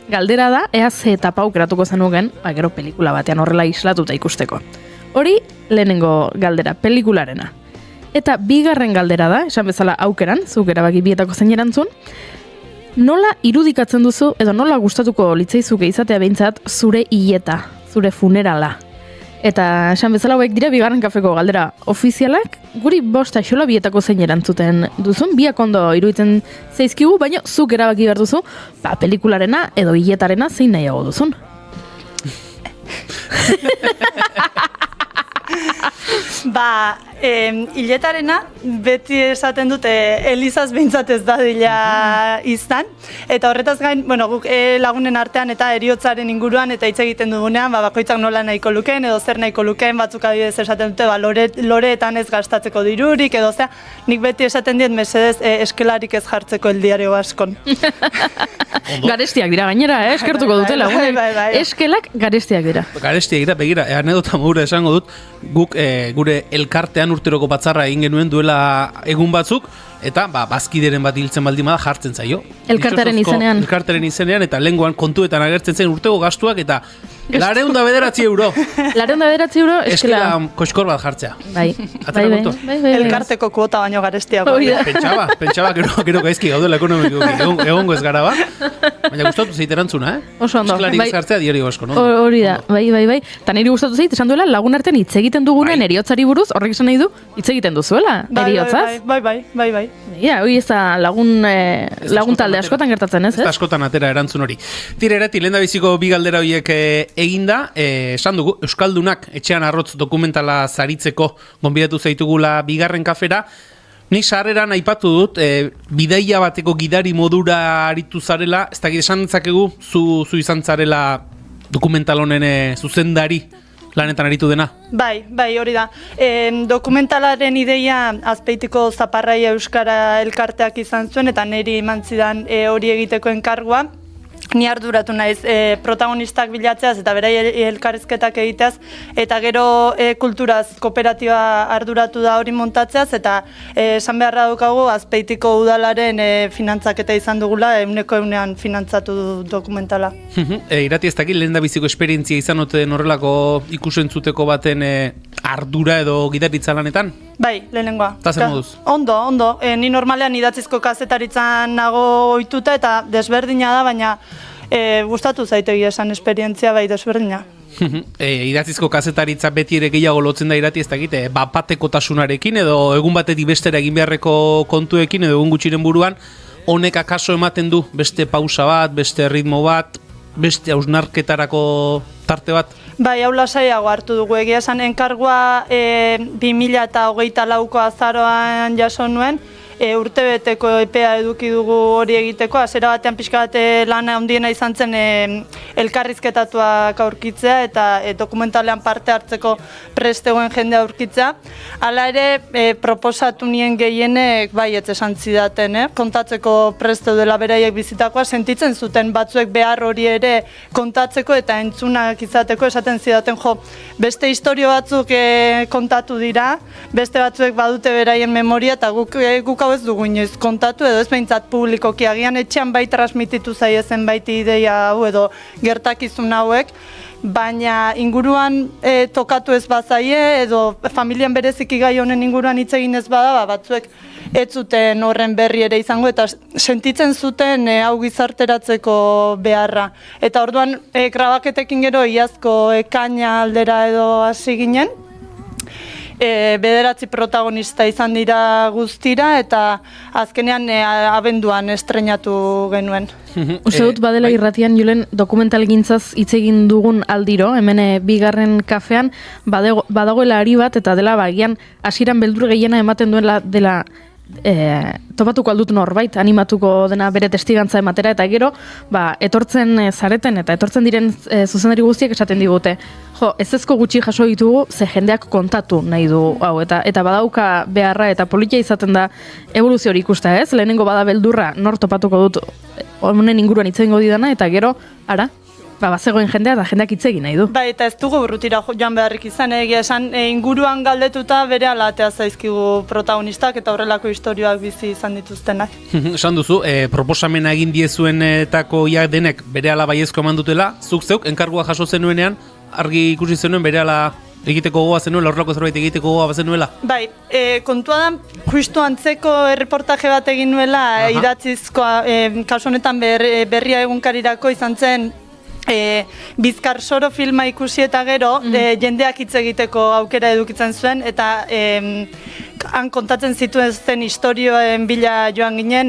Galdera da, ea ze etapa aukeratuko zenuken, gero pelikula batean horrela islatuta ikusteko. Hori lehenengo galdera, pelikularena. Eta bigarren galdera da, esan bezala aukeran, zuk erabaki bietako zein erantzun, nola irudikatzen duzu, edo nola gustatuko litzaizuke izatea behintzat zure hileta, zure funerala. Eta esan bezala hauek dira bigarren kafeko galdera ofizialak, guri bosta xola bietako zein erantzuten duzun, biak ondo iruditzen zaizkigu, baina zuk erabaki behar duzu, pelikularena edo hiletarena zein nahiago duzun. Hiletarena beti esaten dute Elizaz behintzat ez dadila izan, eta horretaz gain, guk lagunen artean eta heriotzaren inguruan eta hitz egiten dugunean, bakoitzak nola nahiko lukeen edo zer nahiko lukeen, batzuk adibidez esaten dute loreetan ez gastatzeko dirurik edo nik beti esaten diet mesedez eskelarik ez jartzeko eldiario askon. Garestiak dira gainera, eskertuko dute lagunek. Eskelak garestiak dira. Garestiak dira, begira, anedota modura esango dut, guk gure elkartean urteroko batzarra egin genuen duela egun batzuk, eta bazkideren bat hiltzen baldin bada jartzen zaio. Elkartaren izenean. Elkartaren izenean, eta lehengoan kontuetan agertzen zen urteko gastuak, eta 209 euro. 209 euro eskela koskor bat jartzea. Bai. Elkarteko kuota baino garestiago. Pentsaba, gero gaizki gaudela ekonomikoki, egongo ez gara ba. Baina gustatu zeit erantzuna, Oso ondo. Eskelari jartzea diario asko, no? Hori da, bai. Eta niri gustatu zeit, esan duela, lagun artean hitz egiten dugunen eriotzari buruz, horrek esan nahi du, hitz egiten duzuela, eriotzaz. Bai. Ja, hori ez da lagun talde askotan gertatzen, ez? Ez askotan atera erantzun hori. Tira erati, lehen da biziko bi galdera horiek eginda, esan dugu, Euskaldunak etxean arrotz dokumentala zaritzeko gonbidatu zaitugula bigarren kafera. Ni sarreran aipatu dut, bidaia bateko gidari modura aritu zarela, ez dakit esan ditzakegu, zu izan zarela dokumental honen zuzendari lanetan aritu dena? Bai, hori da. Dokumentalaren ideia Azpeitiko Zaparraia Euskara elkarteak izan zuen, eta niri eman zidan hori egiteko enkargua. Ni arduratu naiz protagonistak bilatzeaz eta berai elkarrizketak egiteaz, eta gero kulturaz kooperatiba arduratu da hori montatzeaz, eta esan beharra daukagu Azpeitiko udalaren finantzaketa izan dugula, 100% finantzatu dokumentala. Irati ez dakit, lehen da biziko esperientzia izan ote den horrelako ikusentzuteko baten ardura edo gidaritza lanetan? Bai, lehenengoa. Eta zer moduz? Ondo. Ni normalean idatzizko kazetaritzan nago ohituta eta desberdina da, baina gustatu zaitegi esan esperientzia bai desberdina. Idatzizko kazetaritza beti ere gehiago lotzen da Irati, ez dakit, bapatekotasunarekin edo egun batetik bestera egin beharreko kontuekin edo egun gutxiren buruan, honek akaso ematen du beste pausa bat, beste ritmo bat, beste hausnarketarako tarte bat? Bai, hau lasaiago hartu dugu, egia esan enkargua 2024ko azaroan jaso nuen, urtebeteko epea eduki dugu hori egiteko, hasiera batean pixka bat lana handiena izan zen elkarrizketatuak aurkitzea eta dokumentalean parte hartzeko prest egoen jendea aurkitzea. Hala ere, proposatu nien gehienek baietz esan zidaten, kontatzeko prest dela beraiek bizitakoa, sentitzen zuten batzuek behar hori ere kontatzeko eta entzunak izateko, esaten zidaten beste istorio batzuk kontatu dira, beste batzuek badute beraien memoria eta guk hau ez dugu inoiz kontatu, edo ez behintzat publikoki, agian etxean bai transmititu zaie zenbait ideia hau edo gertakizun hauek, baina inguruan tokatu ez bazaie, edo familian bereziki gai honen inguruan hitz egin ez bada, batzuek ez zuten horren berri ere izango, eta sentitzen zuten hau gizarteratzeko beharra. Eta orduan grabaketekin gero iazko ekaina aldera edo hasi ginen, 9 protagonista izan dira guztira, eta azkenean abenduan estreinatu genuen. Uste dut badela irratian, Julen, dokumental gintzaz hitz egin dugun aldiro, hemen bigarren kafean, badagoela ari bat, eta dela bagian hasieran beldur gehiena ematen duela dela topatuko aldut norbait, animatuko dena bere testigantza ematera, eta gero, etortzen zareten, eta etortzen diren zuzendari guztiek esaten digute. Ezezko gutxi jaso ditugu, ze jendeak kontatu nahi du hau, eta badauka beharra, eta politia izaten da evoluzio hori ikusta, ez? Lehenengo bada beldurra, nor topatuko dut honen inguruan hitz egingo didana, eta gero, ara, bazegoen jendea eta jendeak hitz egin nahi du. Bai, eta ez dugu urrutira joan beharrik izan, egia esan inguruan galdetuta bere alatea zaizkigu protagonistak eta horrelako istorioak bizi izan dituztenak. Esan duzu, proposamena egin diezuenetako denek bere ala baiezko eman dutela, zuk zeuk, enkargua jaso zenuenean, argi ikusi zenuen bere ala egiteko gogoa zenuela, horrelako zerbait egiteko gogoa bazenuela? Bai, kontua da, justu antzeko erreportaje bat egin nuela, idatzizkoa, kasu honetan berria egunkarirako izan zen, Bizkar Soro filma ikusi eta gero jendeak hitz egiteko aukera edukitzen zuen, eta han kontatzen zituen zen istorioen bila joan ginen,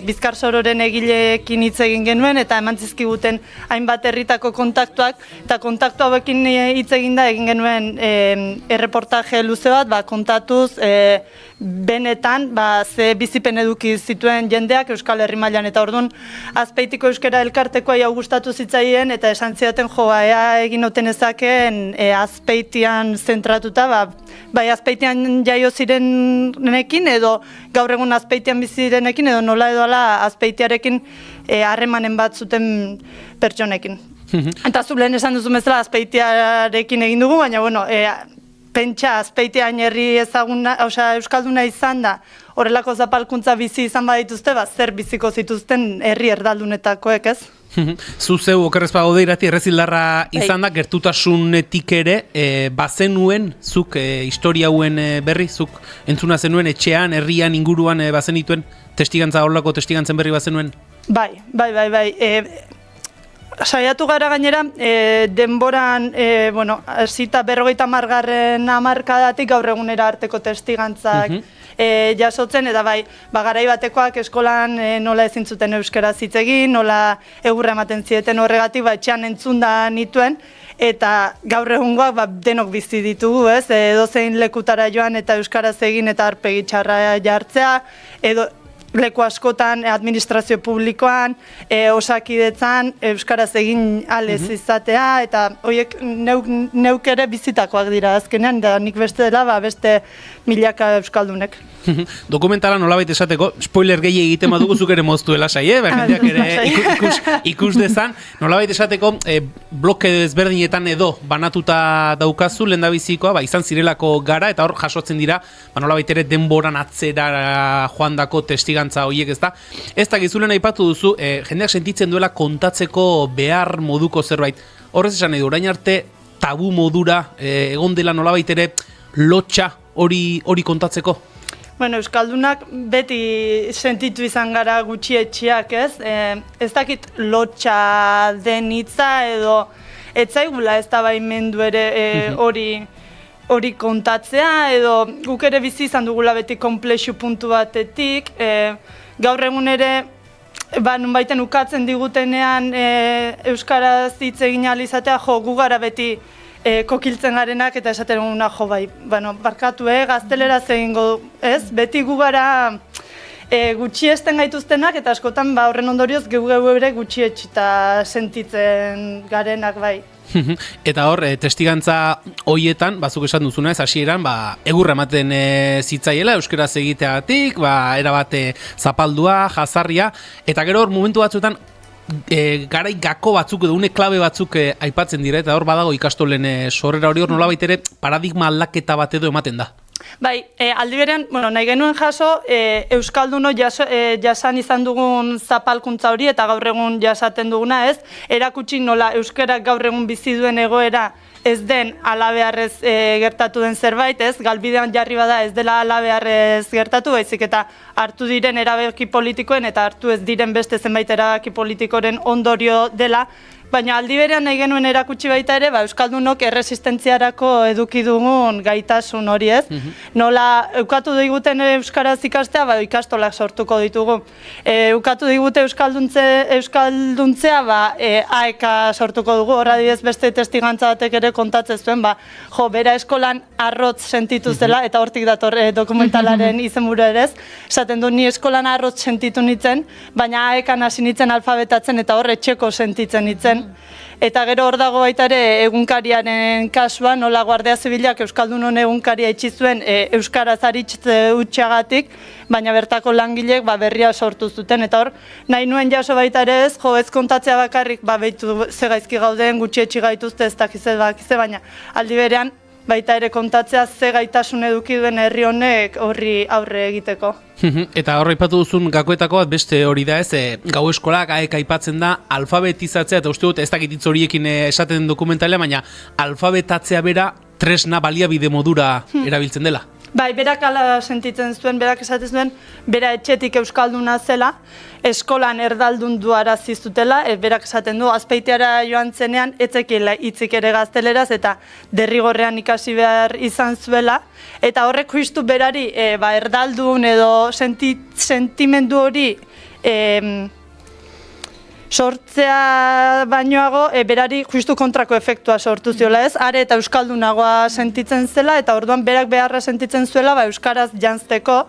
Bizkar Sororen egileekin hitz egin genuen, eta eman zizkiguten hainbat herritako kontaktuak, eta kontaktu hauekin hitz eginda egin genuen erreportaje luze bat, kontatuz benetan ze bizipen eduki zituen jendeak Euskal Herri mailan, eta orduan Azpeitiko Euskara Elkartekoa hau gustatu zitzaien, eta esan zidaten ea egin oten ezakeen Azpeitian zentratuta, bai Azpeitian jaio zirenekin, edo gaur egun Azpeitian bizirenekin, edo nola edo ala Azpeitiarekin harremanen bat zuten pertsonekin. Eta zu lehen esan duzu bezala Azpeitiarekin egin dugu, baina bueno, pentsa Azpeitian herri ezaguna, euskalduna izan da, horrelako zapalkuntza bizi izan badituzte, zer biziko zituzten herri erdaldunetakoek, ez? Zu zeu okerrezpago deirati errezildarra izan da, gertutasunetik ere, bazenuen, zuk historia hauen berri, zuk entzuna zenuen, etxean, herrian, inguruan bazenituen, testigantza horrelako testigantzen berri bazenuen? Bai. Saiatu gara gainera, denboran, zita 50. hamarkadatik gaur egunera arteko testigantzak jasotzen, eta bai, garai batekoak eskolan nola ezin zuten euskaraz hitz egin, nola egurra ematen zieten horregatik, etxean entzunda nituen, eta gaur egungoak denok bizi ditugu, ez? Edozein lekutara joan eta euskaraz egin eta aurpegi txarra jartzea, edo leku askotan, administrazio publikoan, osakidetzan, euskaraz egin alez izatea, eta horiek neuk ere bizitakoak dira azkenean, da nik beste dela, beste milaka euskaldunek. Dokumentala nolabait esateko, spoiler gehi egiten badugu zuk ere moztuela sai, jendeak ere ikus dezan, nolabait esateko bloke ezberdinetan edo banatuta daukazu lehendabizikoa, izan zirelako gara, eta hor jasotzen dira, nolabait ere denboran atzera joandako testigantza horiek, ez da. Ez da gizulen aipatu duzu, jendeak sentitzen duela kontatzeko behar moduko zerbait. Horrez esan edo, orain arte tabu modura egon dela nolabait ere lotxa hori kontatzeko? Bueno, euskaldunak beti sentitu izan gara gutxietxiak, ez? Ez dakit lotxa den hitza edo etzaigula ez da baimendu ere hori kontatzea, edo guk ere bizi izan dugula beti konplexu puntu batetik, gaur egun ere nunbaiten ukatzen digutenean euskaraz hitz egin ahal izatea, gu gara beti kokiltzen garenak, eta esaten eguna barkatu, gazteleraz egingo, ez? Beti gu gara gutxiesten gaituztenak, eta askotan horren ondorioz geu ere gutxietxita sentitzen garenak, bai. Eta hor, testigantza hoietan, bazuk esan duzuna ez, hasieran, egurra ematen zitzaiela, euskaraz egiteagatik, erabate zapaldua, jazarria, eta gero hor, momentu batzuetan, garai gako batzuk edo une klabe batzuk aipatzen dira, eta hor badago ikastolen sorrera hori hor nolabait ere paradigma aldaketa bat edo ematen da. Bai, aldi berean, nahi genuen jaso, Euskalduno jasan izan dugun zapalkuntza hori eta gaur egun jasaten duguna, ez? Erakutsi nola euskarak gaur egun bizi duen egoera ez den alabeharrez gertatu den zerbait, ez? Galbidean jarri bada ez dela alabeharrez gertatu, baizik eta hartu diren erabaki politikoen eta hartu ez diren beste zenbait erabaki politikoren ondorio dela, baina aldi berean nahi genuen erakutsi baita ere, Euskaldunok erresistentziarako eduki dugun gaitasun hori, ez? Nola eukatu diguten euskaraz ikastea, ikastolak sortuko ditugu. Eukatu digute euskalduntzea, AEK sortuko dugu. Horra adibidez beste testigantza batek ere kontatzen zuen, bera eskolan arrotz sentitu zela, eta hortik dator dokumentalaren izenburua ere ez. Esaten du, ni eskolan arrotz sentitu nintzen, baina AEK-an hasi nintzen alfabetatzen eta hor etxeko sentitzen nintzen. Eta gero hor dago baita ere egunkariaren kasua, nola Guardia Zibilak Euskaldunon egunkaria itxi zuen euskaraz aritze utxagatik, baina bertako langileek berria sortu zuten. Eta hor, nahi nuen jaso baita ere ez, ez kontatzea bakarrik, behitu ze gaizki gauden, gutxietxi gaituzte ez dakize, baina aldi berean, baita ere kontatzea ze gaitasun eduki duen herri honek horri aurre egiteko. Eta horra ipatu duzun gakoetako bat beste hori da ez, gau eskolak AEK aipatzen da alfabetizatzea, eta uste dut ez dakit hitz horiekin esaten den dokumentalea, baina alfabetatzea bera tresna baliabide modura erabiltzen dela. Bai, berak ala sentitzen zuen, berak esaten zuen, bera etxetik euskalduna zela, eskolan erdaldundu arazi zutela, berak esaten du, Azpeitiara joan zenean, etzekila hitzik ere gazteleraz, eta derrigorrean ikasi behar izan zuela, eta horrek justu berari, erdaldun edo sentimendu hori, sortzea bainoago, berari justu kontrako efektua sortu ziola ez, are eta euskaldunagoa sentitzen zela, eta orduan berak beharra sentitzen zuela euskaraz janzteko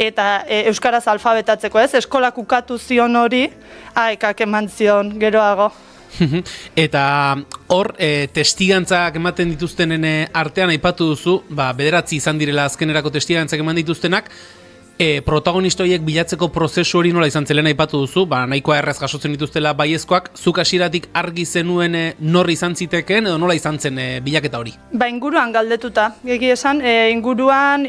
eta euskaraz alfabetatzeko ez, eskolak ukatu zion hori, AEK-ak eman zion geroago. Eta hor, testigantzak ematen dituztenen artean aipatu duzu, 9 izan direla azkenerako testigantzak eman dituztenak, protagonistoiek bilatzeko prozesu hori nola izan zelen aipatu duzu, nahikoa erraz jasotzen dituztela baiezkoak, zuk hasieratik argi zenuen nor izan ziteken edo nola izan zen bilaketa hori? Inguruan galdetuta, egi esan, inguruan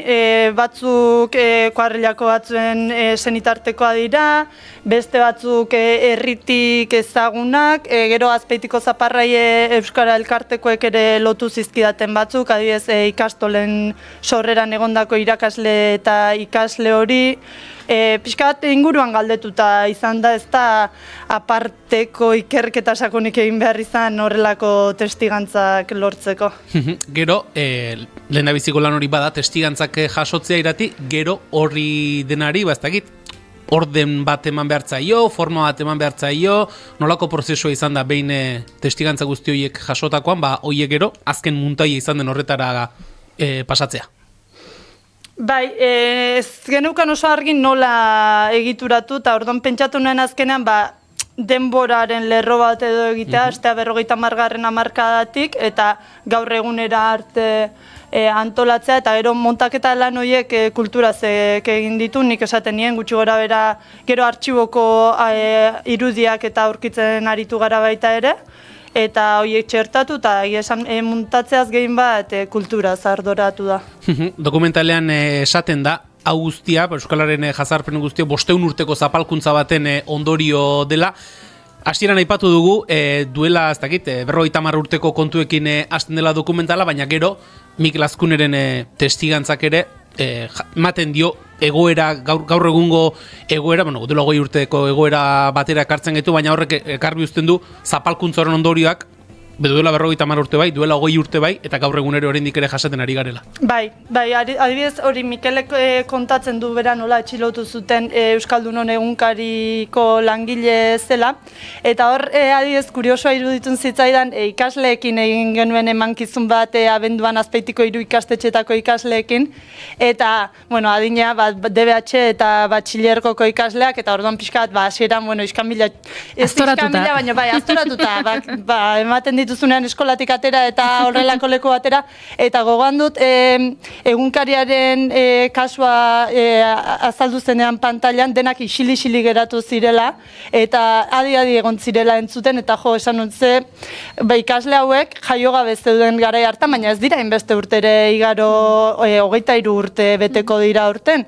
batzuk kuadrilako batzuen senitartekoa dira, beste batzuk herritik ezagunak, gero Azpeitiko zaparrai Euskara Elkartekoek ere lotu zizkidaten batzuk, adibidez ikastolen sorreran egondako irakasle eta ikasle hori, pixka bat inguruan galdetuta izan da, ez da aparteko ikerketa sakonik egin behar izan horrelako testigantzak lortzeko. Gero, lehendabiziko lan hori bada, testigantzak jasotzea irati, gero horri denari, ez dakit, orden bat eman behar zaio, forma bat eman behar zaio, nolako prozesua izan da behin testigantza guzti horiek jasotakoan, horiek gero, azken muntaia izan den horretara pasatzea. Bai, ez genukan oso argi nola egituratu, eta orduan pentsatu nuen azkenean, denboraren lerro bat edo egitea, astea 50. hamarkadatik, eta gaur egunera arte antolatzea, eta gero montaketa lan horiek kulturazek egin ditu, nik esaten nien, gutxi gora bera, gero artxiboko irudiak eta aurkitzen aritu gara baita ere, eta horiek txertatu, eta esan montatzeaz gehin bat kulturaz ardoratu da. Dokumentalean esaten da, hau guztia, Euskalaren jazarpen guztia, 500 urteko zapalkuntza baten ondorio dela. Hasieran aipatu dugu, duela, ez dakit, 50 urteko kontuekin hasten dela dokumentala, baina gero, Mikel Azkuneren testigantzak ere, ematen dio egoera, gaur egungo egoera, duela 20 urteko egoera batera ekartzen gaitu, baina horrek ekarbi uzten du zapalkuntza horren ondorioak, duela 50 urte bai, duela 20 urte bai, eta gaur egunero oraindik ere jasaten ari garela. Bai, adibidez hori Mikelek kontatzen du bera nola atxilotu zuten Euskaldunon egunkariko langile zela, eta hor adibidez kuriosoa iruditun zitzaidan ikasleekin egin genuen emankizun bat abenduan Azpeitiko 3 ikastetxetako ikasleekin, eta adina DBH eta batxilergoko ikasleak, eta orduan pixka bat hasieran iskanbila, ez iskanbila, baina aztoratuta, ematen ditu dituzunean eskolatik atera eta horrelako leku batera, eta gogoan dut egunkariaren kasua azaldu zenean pantailan denak isili geratu zirela, eta adi egon zirela entzuten, eta esan nuntze, ikasle hauek jaio gabe zeuden garai hartan, baina ez dira inbeste urtere igaro 23 urte beteko dira urten,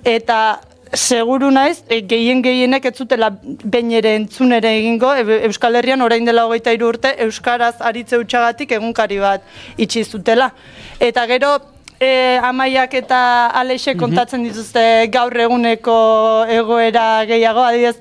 eta seguru naiz, gehienek ez zutela behin ere entzun ere egingo, Euskal Herrian orain dela 23 urte, Euskaraz aritze utxagatik egunkari bat itxi zutela. Eta gero, Amaiak eta Alexek kontatzen dituzte gaur eguneko egoera gehiago, adibidez,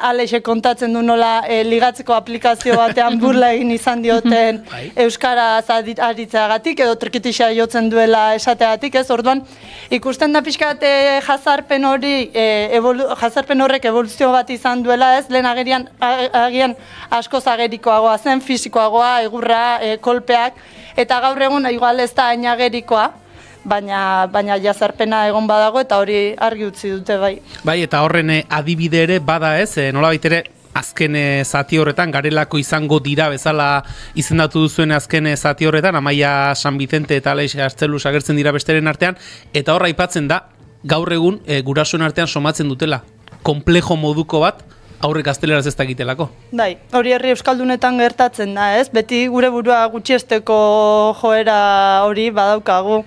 Alexek kontatzen du nola ligatzeko aplikazio batean burla egin izan dioten Euskaraz aritzeagatik, edo trikitixa jotzen duela esateagatik, ez? Orduan, ikusten da pixkat jazarpen horrek evoluzio bat izan duela, ez? Lehen agian askoz agerikoagoa zen, fisikoagoa, egurra, kolpeak, eta gaur egun igual ez da hain agerikoa, baina jazarpena egon badago eta hori argi utzi dute bai. Bai, eta horren adibide ere bada ez, nolabait ere azken zati horretan, garelako izango dira bezala izendatu duzuen azken zati horretan, Amaia San Vicente eta Alex Artzelus agertzen dira besteren artean, eta horra aipatzen da, gaur egun gurasoen artean somatzen dutela, komplejo moduko bat, aurre gazteleraz ez dakitelako. Bai, hori herri euskaldunetan gertatzen da, ez? Beti gure burua gutxiesteko joera hori badaukagu.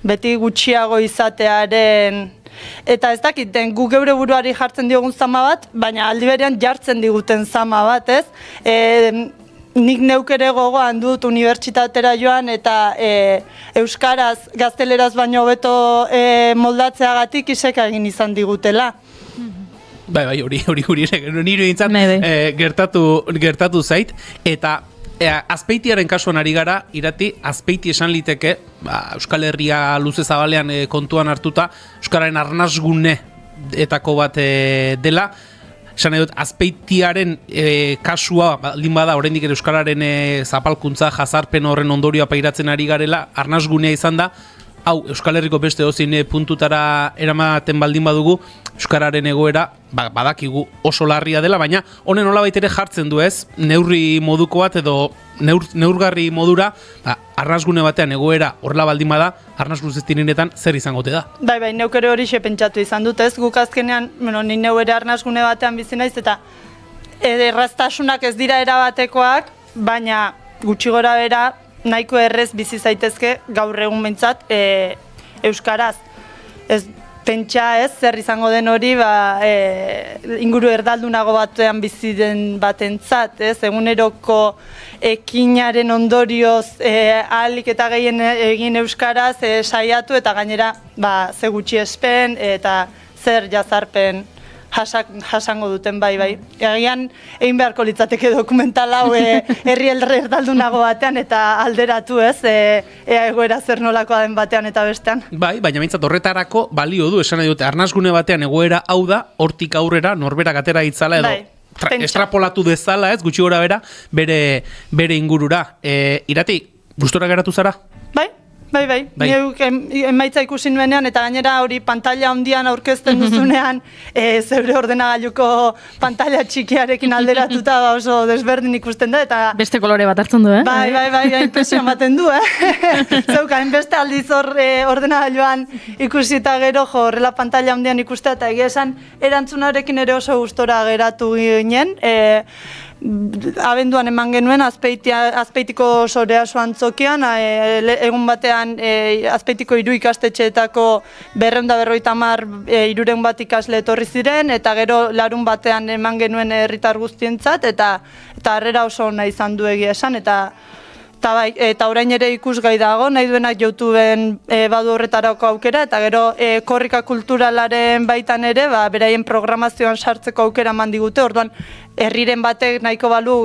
Beti gutxiago izatearen, eta ez dakiten gu geure buruari jartzen diogun zama bat, baina aldi berean jartzen diguten zama bat, ez? Nik neuk ere gogoan dut unibertsitatera joan eta euskaraz, gazteleraz baino hobeto moldatzeagatik iseka egin izan digutela. Bai, hori nire dintzat gertatu zait, eta Azpeitiaren kasuan ari gara, Irati, Azpeiti esan liteke, Euskal Herria luze zabalean kontuan hartuta, Euskararen arnasgune etako bat dela. Esan edut, Azpeitiaren kasua, baldin bada, oraindik ere Euskararen zapalkuntza, jazarpen horren ondorioa pairatzen ari garela, arnasgunea izan da, hau, Euskal Herriko beste dozin puntutara eramaten baldin badugu, Euskararen egoera badakigu oso larria dela, baina honen nolabait ere jartzen du ez, neurri moduko bat edo neurgarri modura, arnasgune batean egoera horrela baldin bada, arnasgun zestinenetan zer izangote da. Bai, neuk ere hori pentsatu izan dut ez, guk azkenean, ni neu ere arnasgune batean bizi naiz, eta erraztasunak ez dira erabatekoak, baina gutxi gora bera, nahiko errez bizi zaitezke gaur egun behintzat euskaraz. Ez pentsa ez, zer izango den hori inguru erdaldunago batean bizi den batentzat, ez? Eguneroko ekinaren ondorioz ahalik eta gehien egin euskaraz saiatu eta gainera ze gutxiespen eta zer jazarpen jasango duten bai. Egian egin beharko litzateke dokumental hau herri erdaldunago batean eta alderatu ez, ea egoera zer nolakoa den batean eta bestean. Bai, baina behintzat horretarako balio du, esan nahi dute, arnasgune batean egoera hau da, hortik aurrera norberak atera itzala edo estrapolatu dezala ez, gutxi gora bera, bere ingurura. Irati, gustora geratu zara? Bai. Emaitza ikusi nuenean eta gainera hori pantalla handian aurkezten duzunean zeure ordenagailuko pantalla txikiarekin alderatuta oso desberdin ikusten da eta beste kolore bat hartzen du, Bai, impresio ematen du, Zeuka, beste aldiz ordenagailuan ikusi eta gero horrela pantalla handian ikustea eta egia esan erantzunarekin ere oso gustora geratu ginen. Abenduan eman genuen Azpeitiko Soreaso antzokian, egun batean Azpeitiko 3 ikastetxeetako 250 300 bat ikasle etorri ziren, eta gero larun batean eman genuen herritar guztientzat, eta harrera oso ona izan du egia esan, eta orain ere ikusgai dago, nahi duenak YouTubeen badu horretarako aukera, eta gero korrika kulturalaren baitan ere, beraien programazioan sartzeko aukera eman digute, orduan herriren batek nahiko balu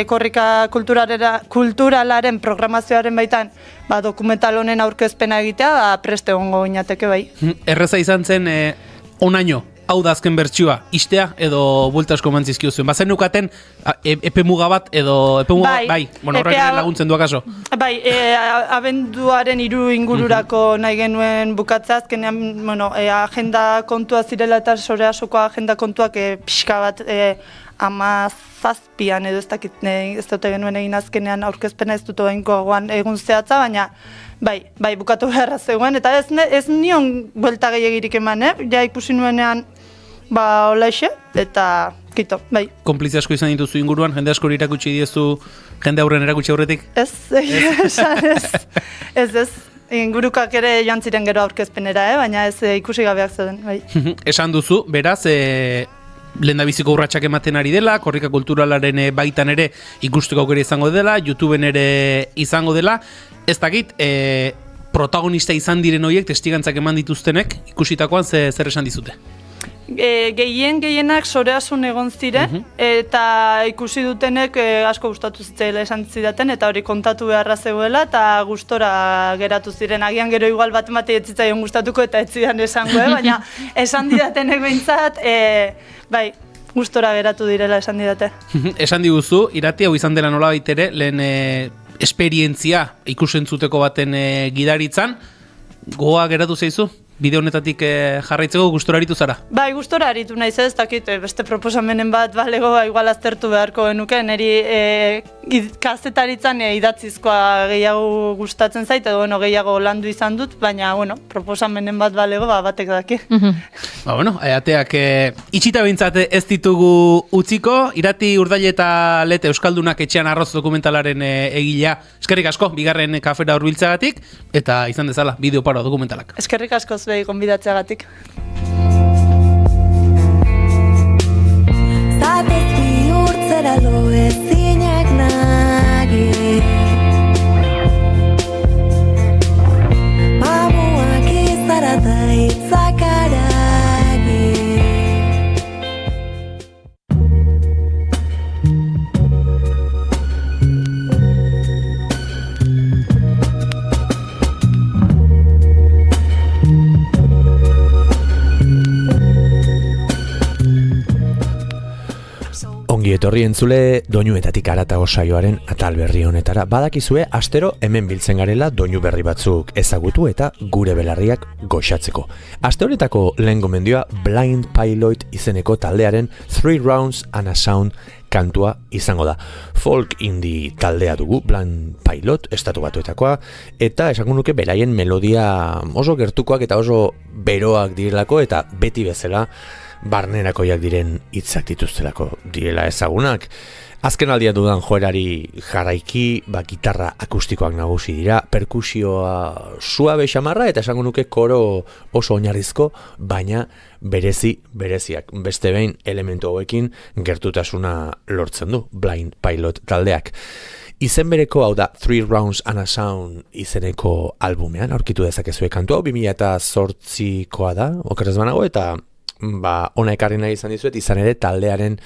korrika kulturalaren programazioaren baitan dokumental honen aurkezpena egitea, preste egongo ginateke bai. Erreza izan zen onaino hau da azken bertsioa, istea edo buelta asko mantzizkio zuen. Bazen nukaten epe muga bat edo epe muga bueno, horrek ere laguntzen du akaso. Bai, abenduaren 3 ingururako nahi genuen bukatzea, azkenean, bueno, agenda kontua zirela eta Soreasoko agenda kontuak pixka bat 17an edo ez dakit, ez dute genuen egin azkenean aurkezpena ez dut gogoan egun zehatza, baina bai, bukatu beharra zegoen, eta ez nion buelta gehiagirik eman, ja ikusi nuenean, holaixe, eta kito, bai. Konplizia asko izan dituzu inguruan, jende asko irakutsi diezu, jende aurren erakutsi aurretik? Ez. Ingurukak ere joan ziren gero aurkezpenera, baina ez ikusi gabeak zeuden, bai. Esan duzu, beraz, lehendabiziko urratsak ematen ari dela, korrika kulturalaren baitan ere ikusteko aukera izango dela, YouTubeen ere izango dela. Ez dakit, protagonista izan diren horiek, testigantzak eman dituztenek, ikusitakoan zer esan dizute? Gehienak Soreasun egon ziren, eta ikusi dutenek asko gustatu zitzaile esan zidaten, eta hori kontatu beharra zegoela, eta gustora geratu ziren. Agian gero igual bat-matei ez zitzaion gustatuko eta ez zidan esango, baina esan didatenek behintzat, bai, gustora geratu direla esan didate. Esan diguzu, Irati, hau izan dela nolabait ere, lehen esperientzia ikusentzuteko baten gidaritzan, goa geratu zeizu? Bide honetatik jarraitzeko gustora aritu zara? Bai, gustora aritu naiz ez, dakit, beste proposamenen bat balego igual aztertu beharko genuke, niri kazetaritzan idatzizkoa gehiago gustatzen zait, edo gehiago landu izan dut, baina, proposamenen bat balego, batek daki. Ateak itxita behintzat ez ditugu utziko, Irati Urdaile eta Lete Euskaldunak etxean arroz dokumentalaren egilea. Eskerrik asko, bigarren kafera hurbiltzeagatik, eta izan dezala, bideo paro dokumentalak. Eskerrik asko zuei gonbidatzeagatik. Zatez bihurtzera lo ezinak nagi, mamuak izara da itzakaragi. Ongi etorri entzule Doinuetatik Haratago saioaren atal berri honetara. Badakizue astero hemen biltzen garela doinu berri batzuk ezagutu eta gure belarriak goxatzeko. Aste honetako lehen gomendioa Blind Pilot izeneko taldearen 3 Rounds and a Sound kantua izango da. Folk indie taldea dugu, Blind Pilot, estatu batuetakoa, eta esango nuke beraien melodia oso gertukoak eta oso beroak direlako, eta beti bezala barnerakoiak diren hitzak dituztelako direla ezagunak. Azken aldia dudan joerari jarraiki, gitarra akustikoak nagusi dira, perkusioa suabe xamarra, eta esango nuke koro oso oinarrizko, baina bereziak. Beste behin elementu hauekin gertutasuna lortzen du Blind Pilot taldeak. Izen bereko, hau da, 3 Rounds and a Sound izeneko albumean, aurkitu dezakezue kantu hau, 2008koa da, okerrez banago, eta ona ekarri nahi izan dizuet, izan ere taldearen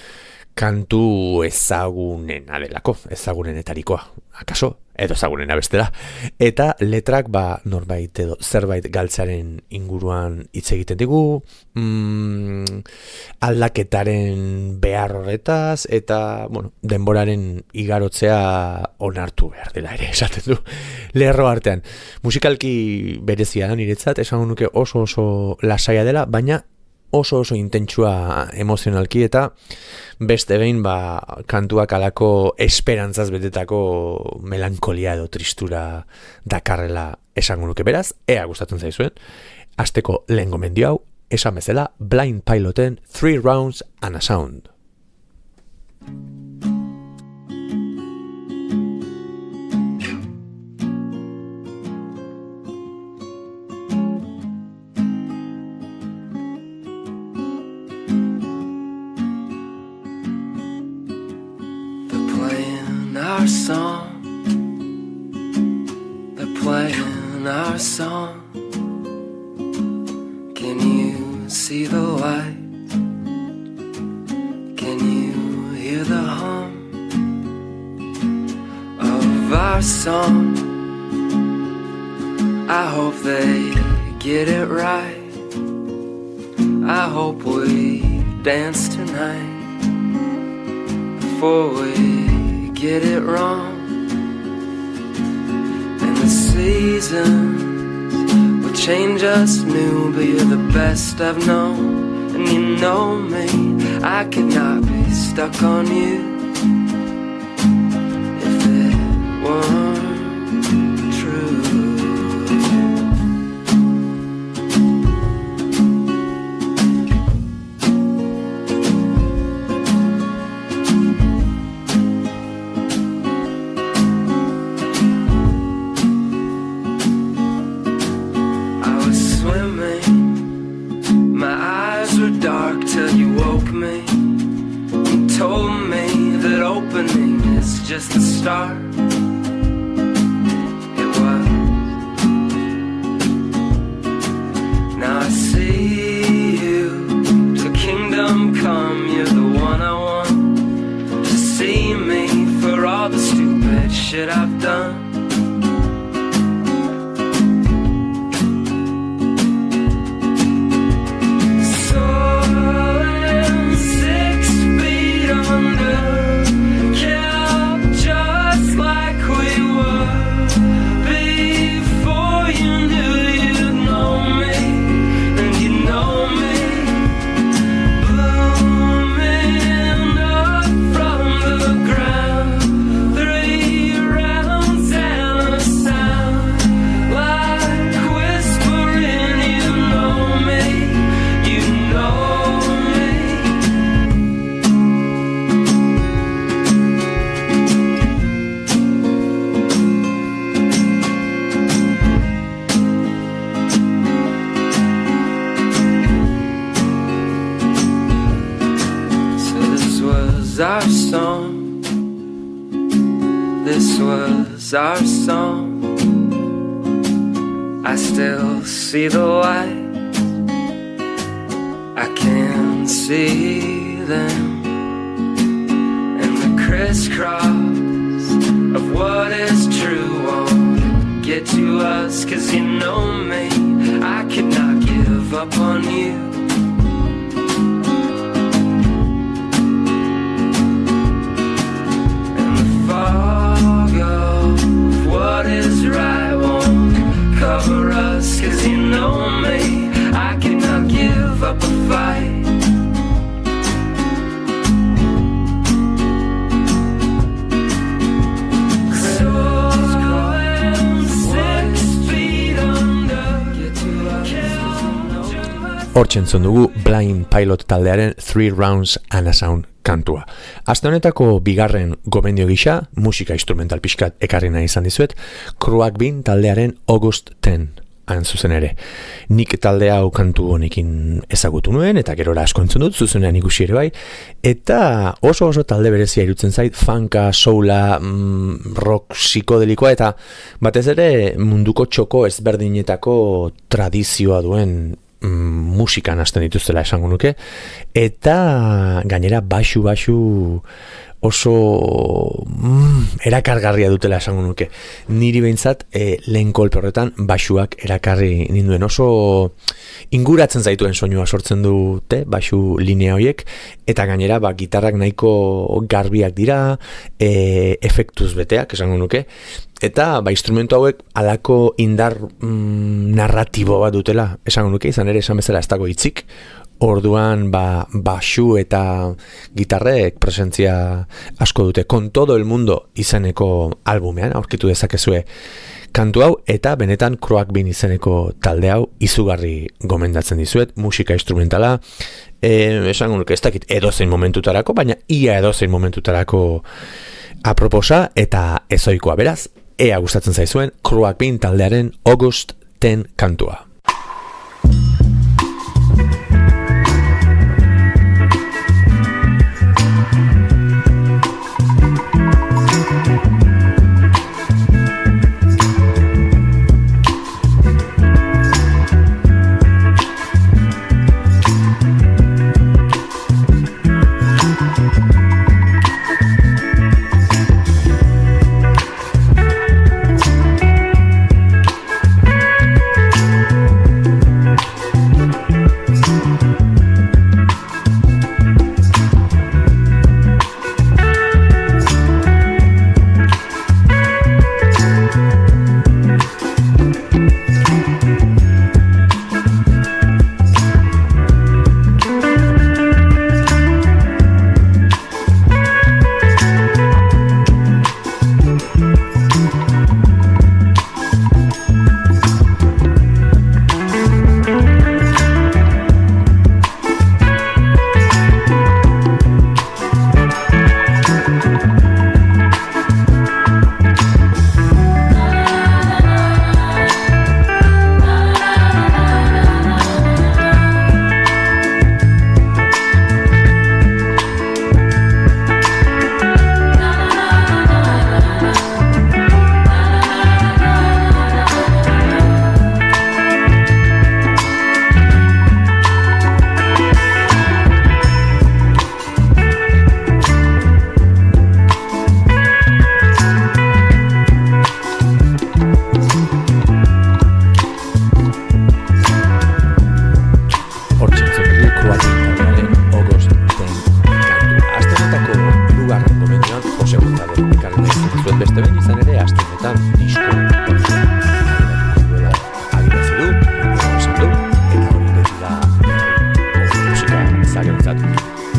kantu ezagunena delako, ezagunenetarikoa, akaso, edo ezagunena bestela. Eta letrak norbait edo zerbait galtzearen inguruan hitz egiten digu, aldaketaren behar horretaz, eta denboraren igarotzea onartu behar dela ere, esaten du, lerro artean. Musikalki berezia da niretzat, esan nuke oso lasaia dela, baina oso intentsua emozionalki, eta beste behin kantuak alako esperantzaz betetako melankolia edo tristura dakarrela esango nuke. Beraz, ea gustatzen zaizuen, asteko lehen gomendio hau, esan bezala Blind Piloten 3 Rounds and a Sound. Our song, they're playing our song. Can you see the light? Can you hear the hum of our song? I hope they get it right. I hope we dance tonight before we get it wrong. And the seasons will change us new, but you're the best I've known. And you know me, I could not be stuck on you if it weren't true. I was swimming, my eyes were dark till you woke me and told me that opening is just the start. It was. Now I see you, till kingdom come, you're the one I want to see me for all the stupid shit I've done. Our song, this was our song. I still see the light, I can see them, and the crisscross of what is true won't get to us. 'Cause you know me, I could not give up on you. What is right won't cover us. 'Cause you know me, I cannot give up a fight. Hortxe entzun dugu Blind Pilot taldearen 3 Rounds and a Sound kantua. Aste honetako bigarren gomendio gisa, musika instrumental pixkat ekarri nahi izan dizuet, Croak Bean taldearen August 10 hain zuzen ere. Nik talde hau kantu honekin ezagutu nuen, eta gerora asko entzun dut, zuzenean ikusi ere bai, eta oso talde berezia irutzen zait, funka, soula, rock psikodelikoa, eta batez ere munduko txoko ezberdinetako tradizioa duen musikan hasten dituztela esango nuke, eta gainera baxu oso erakargarria dutela esango nuke. Niri behintzat lehen kolpe horretan baxuak erakarri ninduen, oso inguratzen zaituen soinua sortzen dute baxu linea horiek, eta gainera gitarrak nahiko garbiak dira, efektuz beteak esango nuke, eta instrumentu hauek alako indar narratibo bat dutela esango nuke, izan ere esan bezala ez dago hitzik. Orduan baxu eta gitarrek presentzia asko dute. Con todo el mundo izeneko albumean aurkitu dezakezue kantu hau, eta benetan Croak Bean izeneko talde hau izugarri gomendatzen dizuet, musika instrumentala, esango nuke ez dakit edozein momentutarako, baina ia edozein momentutarako aproposa eta ezoikoa. Beraz, ea gustatzen zaizuen Croak Bean taldearen August 10 kantua.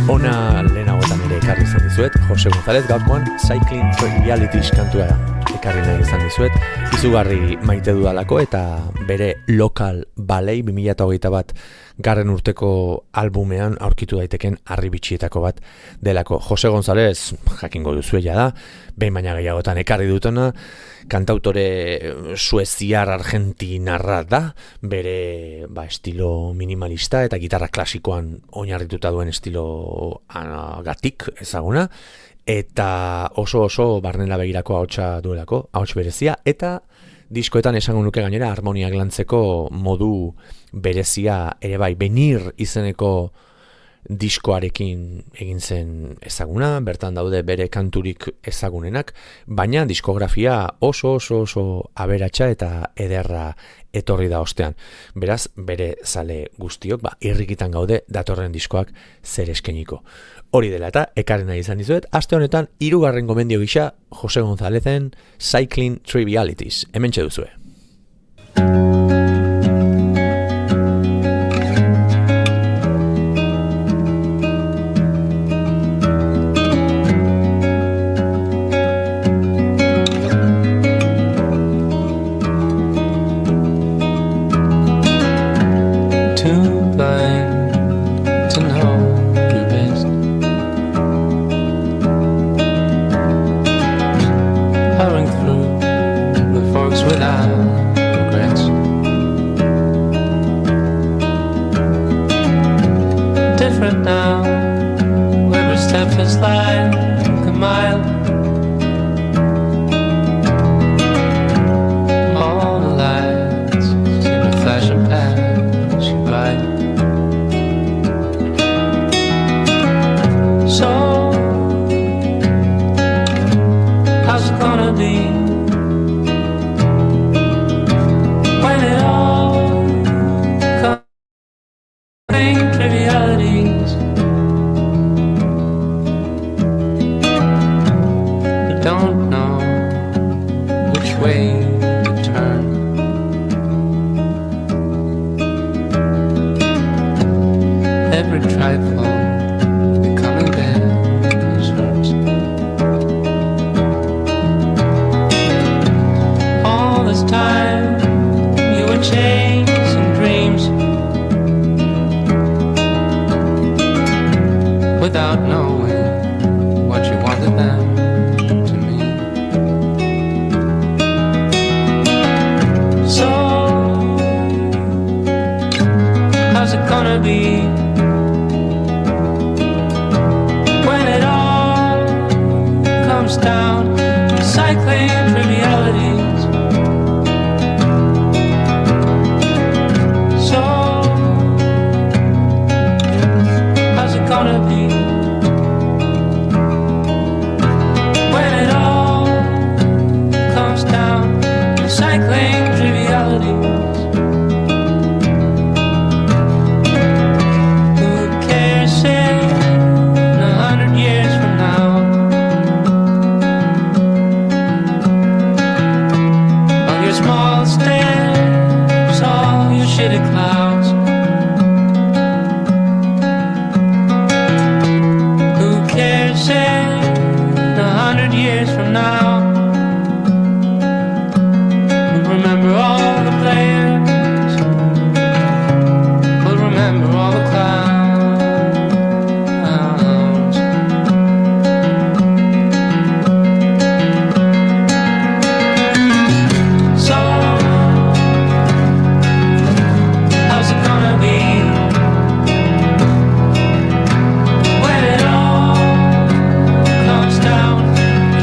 Ona lehenagotan ere ekarri izan dizuet, Jose González gaurkoan Cycling Trivialities kantua ekarri nahi izan dizuet, izugarri maite dudalako eta bere Local Ballet 2021 garren urteko albumean aurkitu daiteken harribitxietako bat delako. Jose González, jakingo duzuela da, behin baina gehiagotan ekarri dutena, kantautore sueziar argentinarra da, bere estilo minimalista eta gitarra klasikoan oinarrituta duen estilo gatik ezaguna, eta oso barnela begirako ahotsa duelako, ahots berezia, eta diskoetan esango nuke gainera harmoniak lantzeko modu berezia ere bai, Benir izeneko diskoarekin egin zen ezaguna, bertan daude bere kanturik ezagunenak, baina diskografia oso aberatsa eta ederra etorri da ostean. Beraz, bere zale guztiok, irrikitan gaude datorren diskoak zer eskeniko. Hori dela eta ekarren nahi izan dizuet, aste honetan 3. gomendio gisa Jose Gonzálezen Cycling Trivialities. Hementxe duzue.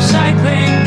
Cycling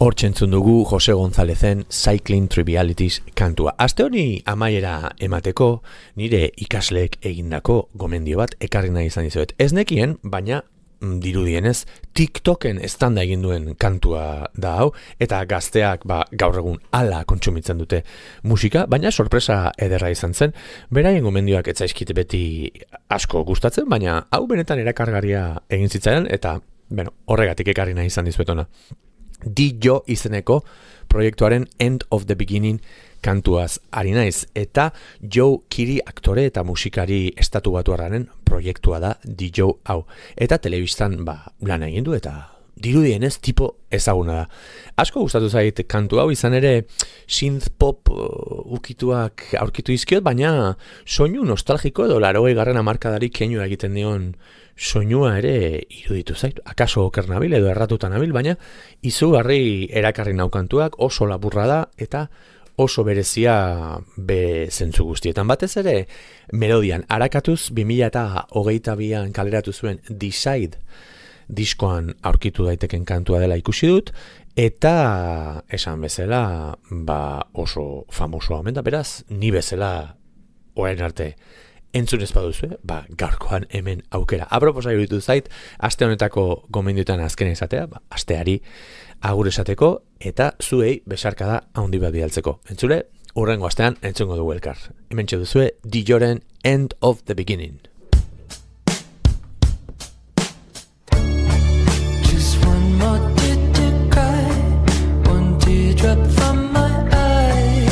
Hortxe entzun dugu Jose Gonzalezen Cycling Trivialities kantua. Aste honi amaiera emateko nire ikasleek egindako gomendio bat ekarri nahi izan dizuet. Ez nekien, baina dirudienez TikToken estanda egin duen kantua da hau, eta gazteak gaur egun ala kontsumitzen dute musika, baina sorpresa ederra izan zen. Beraien gomendioak ez zaizkite beti asko gustatzen, baina hau benetan erakargarria egin zitzaidan, eta horregatik ekarri nahi izan dizuetona. Dijo izeneko proiektuaren End of the Beginning kantuaz ari naiz, eta Joe Kiri aktore eta musikari estatubatuarraren proiektua da Dijo hau. Eta telebistan lan egin du eta dirudienez tipo ezaguna da. Asko gustatu zait kantu hau, izan ere synth pop ukituak aurkitu dizkiot, baina soinu nostalgiko edo 80. hamarkadari keinua egiten dion soinua ere iruditu zait. Akaso oker nabil edo erratuta nabil, baina izugarri erakarri nau kantuak, oso laburra da eta oso berezia zentzu guztietan. Batez ere melodian arakatuz 2022an kaleratu zuen Decide diskoan aurkitu daiteken kantua dela ikusi dut, eta esan bezala oso famosoa omen da, beraz ni bezala orain arte entzun ez baduzue, gaurkoan hemen aukera. Aproposa iruditu zait, aste honetako gomendioetan azkena izatea, asteari agur esateko, eta zuei besarkada handi bat bidaltzeko. Entzule, hurrengo astean entzungo dugu elkar. Hementxe duzue Dijoren End of the Beginning. Just one more tear to cry, one teardrop from my eye.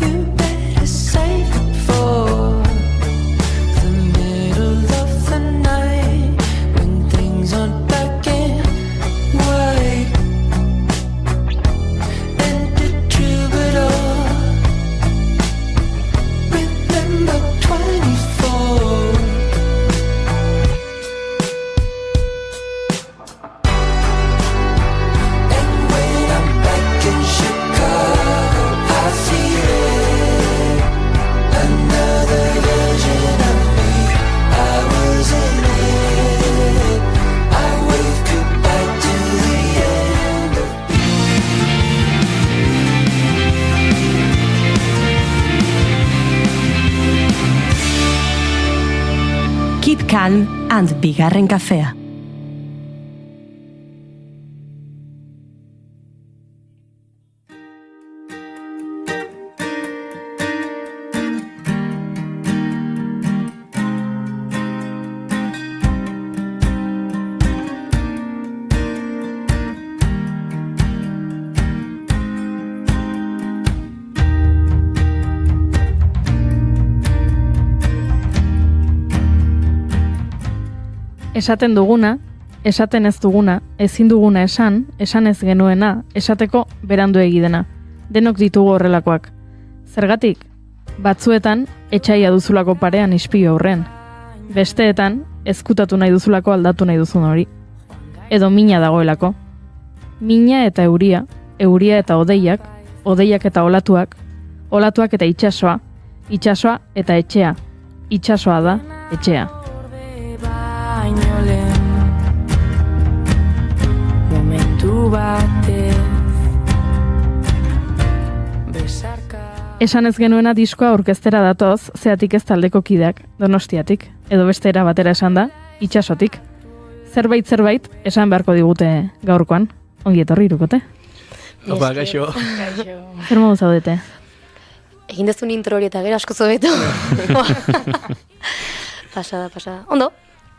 You better save it for the middle of the night, when things aren't black and white. And the troubadour, remember 24. And when I'm back in Chicago, I see it, another version of me. I was in it. I wave goodbye to the end of Keep calm and bigarren kafea. Esaten duguna, esaten ez duguna, ezin duguna esan ez genuena, esateko berandu egidena. Denok ditugu horrelakoak. Zergatik, batzuetan etxaia duzulako parean ispilu aurren. Besteetan, ezkutatu nahi duzulako aldatu nahi duzun hori. Edo mina dagoelako. Mina eta euria eta odeiak eta olatuak eta itsasoa eta etxea. Itsasoa da etxea. Baino lehen momentu batez besarka. Esan ez genuena diskoa aurkeztera datoz, zeatik ez taldeko kideak, Donostiatik, edo beste era batera esan da, itsasotik. Zerbait esan beharko digute gaurkoan. Ongi etorri irukote. Opa, gaixo. Zer modu zaudete? Egin dezun intro hori eta gero asko zobeto. Pasada. Ondo?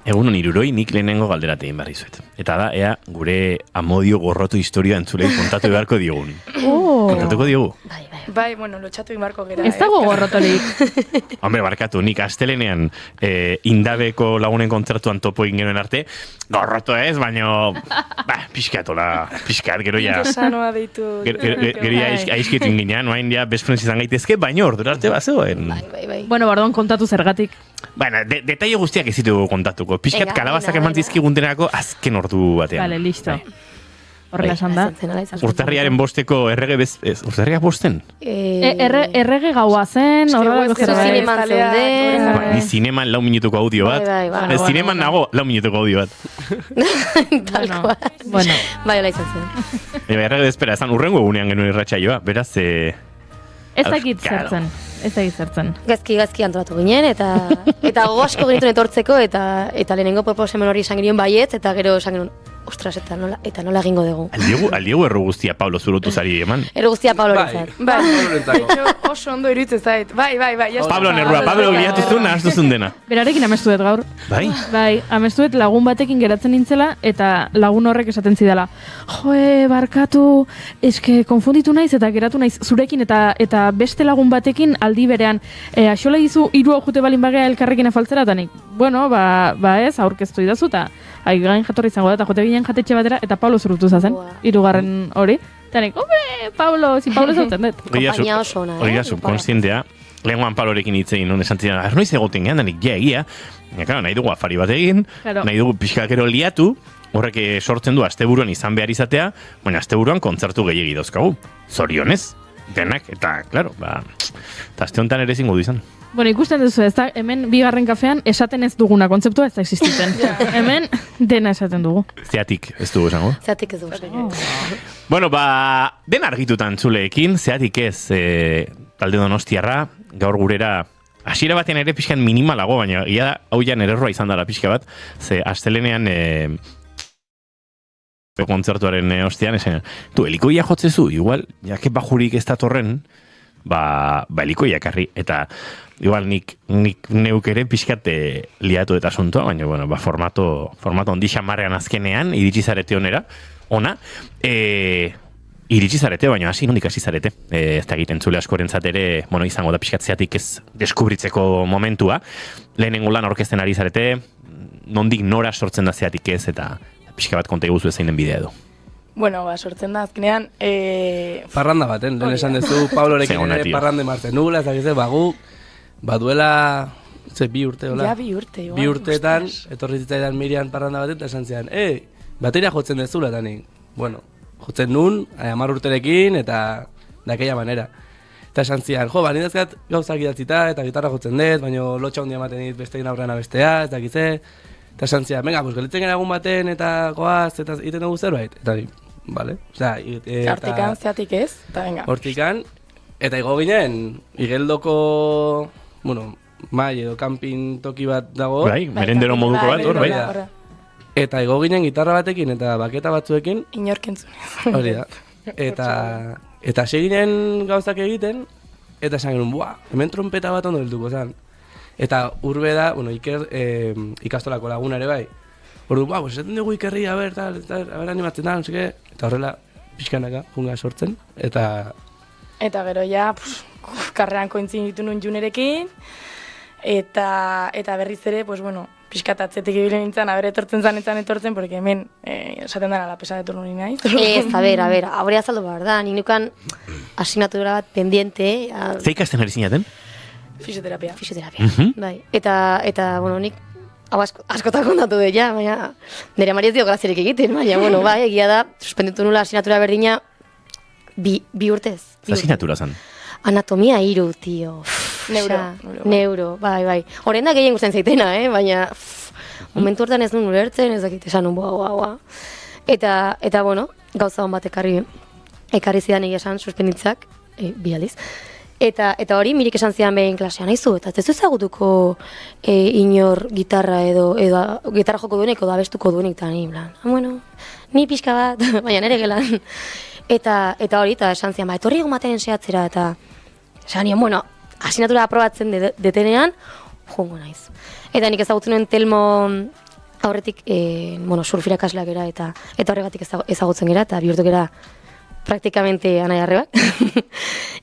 Egun hon iruroi, nik lehenengo galderate egin barri zuet. Eta da, ea, gure amodio gorrotu historia entzulei kontatu beharko diogun. Kontatuko diogu? Bai, bueno, lotxatu inbarko gera. Ez dago gorrotorik. Hombre, barkatu, nik astelenean Indabeko lagunen kontzertuan topo egin genuen arte, gorroto ez, baino, pixkat, gero ja... Interesanoa deitu. Gero ja aizkitu inginean, oain ja best friends izan gaitezke, baino ordura arte bazegoen. Bai. Bueno, bardon, kontatu zergatik. Baina, detaile guztiak ez ditugu kontatuko. Pixkat kalabazak eman dizkigun denako azken ordu batean. Vale, listo. Horrela esan da. Urtarriaren bosteko errege urtarriak bosten? Errege gaua zen, horrelako zerbait. Zineman zeuden. Ni zineman 4 minutuko audio bat. Bai. Zineman nago 4 minutuko audio bat. Bueno. Bai, hola izan zen. Errege despera, esan urrengo egunean genuen irratsaioa, beraz... Ez dakit zertzen. Gazki antolatu ginen, eta gogo asko genituen etortzeko, eta lehenengo proposamen hori esan genuen baietz, eta gero esan genuen, ostras, eta nola egingo dugu. Aldiegu erru guztia Pablo zurutu zari eman. Erru guztia Pablo rentzat. Bai, oso ondo iruditzen zait. Bai. Pablo nerrua, Pablo bilatu nahaztuzun dena. Berarekin amestu dut gaur. Bai? Bai, amestu dut lagun batekin geratzen nintzela, eta lagun horrek esaten zidala. Joe, barkatu, eske konfunditu naiz eta geratu naiz zurekin eta beste lagun batekin aldi berean. Axola dizu, 3 jute balin bagea elkarrekin afaltzera, eta nik, bueno, ba ez, aurkeztu idazu, eta gain jatorri izango da, eta jote ginen jatetxe batera, eta Pablo zurutu zazen, 3. hori. Eta nik, Pablo zautzen dut. Kompainia oso ona, Hori da, subkonstientea. Lehenguan Pablorekin hitzein, non esan zidan, noiz egoten gehan, da nik egia. Nahi dugu afari bat egin, nahi dugu pixkakero liatu, horrek sortzen du asteburuan izan behar izatea, baina asteburuan kontzertu gehiagi dauzkagu. Zorionez, denak, eta, klaro, eta aste honetan ere ezingo du izan. Bueno, ikusten duzu, ez da, hemen 2. kafean esaten ez duguna kontzeptua ez da existitzen. Hemen dena esaten dugu. Zeatik ez dugu esango. Zeatik ez dugu esango. Bueno, dena argitutan zuleekin, zeatik ez talde Donostiarra, gaur gurera, hasiera batean ere pixkan minimalago, baina ia da, hau ja errorra izan dara pixka bat, ze astelenean kontzertuaren ostean, esan, helikoia jotzezu, igual, jake bajurik ez datorren, helikoia karri, eta igual nik neuk ere pixkat liatu eta asuntoa, baina, bueno, formato ondi xamarrean azkenean, iritsi zarete ona, iritsi zarete, baina nondik hasi zarete. Ez da egiten zule askorentzat ere, bueno, izango da pixkat zeatik ez deskubritzeko momentua. Lehenengo lan orkesten ari zarete, nondik nora sortzen da zeatik ez, eta pixka bat konta iguzu ezein den bidea edo. Bueno, sortzen da azkenean... Parranda baten, lehen esan dezu, Pablorekin ere parrande martzen nula, ez dakize, baduela... Ze 2 urte, hola? Ja, 2 urte, igual. 2 urteetan, etorri zitzaidan Miriam parranda baten, eta esan zidan, bateria jotzen dezula, eta nik, bueno, jotzen nun, 10 urterekin, eta dakeia manera. Eta esan zidan, nindazkat gauzak idatzita, eta gitarra jotzen dut, baina lotxa handia ematen dit bestein aurrean abestea, ez dakize. Eta esan zidan, venga, gelitzen gara egun baten, eta goaz, eta iten dugu zerbait. Eta nik, bale? Hortikan, zeatik ez, eta venga. Hortikan, eta igo ginen, igeldoko, bueno, mai edo camping toki bat dago. Bai, merendero moduko bat, hor, bai. Eta igo ginen gitarra batekin eta baketa batzuekin. Inorkentzunez. Hori da. Eta seginen gauzak egiten, eta esan genuen, hemen trompeta bat ondo helduko zen. Eta urbe da, bueno, Iker ikastolako laguna ere bai. Ordu, esaten dugu Ikerri, aber animatzen da, no seke. Eta horrela, pixkanaka, junga sortzen. Eta gero ja, karreran kointzin ditu nun Junerekin. Eta berriz ere, bueno, pixkatatzetik ibile nintzen, aber etortzen etortzen, porque hemen esaten dara la pesa de turno ni naiz. Ez, a ver, haurea azaldu behar da, nik nukan asignatura bat pendiente. Ze ikasten ari zinaten? Fisioterapia. Bai, eta, bueno, nik hau askotak ondatu dut, ja, baina nire amari ez dio graziarik egiten, baina, bueno, bai, egia da, suspenditu nula asignatura berdina 2 urtez. Asignatura zan? Anatomia 3, tio. Neuro, bai. Horren da gehien gusten zaitena, baina momentu hortan ez nuen ulertzen, ez dakit esan nun, Eta, bueno, gauza hon bat ekarri zidan esan suspenditzak, 2 aldiz. Eta hori mirik esan zidan behin klasean, aizu, eta ez ezagutuko inor gitarra edo gitarra joko duenik edo abestuko duenik, eta ni, bueno, ni pixka bat, baina nere gelan. Eta hori, eta esan zidan, etorri egon baten sehatzera, eta esan nion, bueno, asignatura aprobatzen detenean, jongo naiz. Eta nik ezagutzen nuen Telmo aurretik, surfirakasleak era, eta horregatik ezagutzen gera, eta bihurtu gera praktikamente anai arrebak.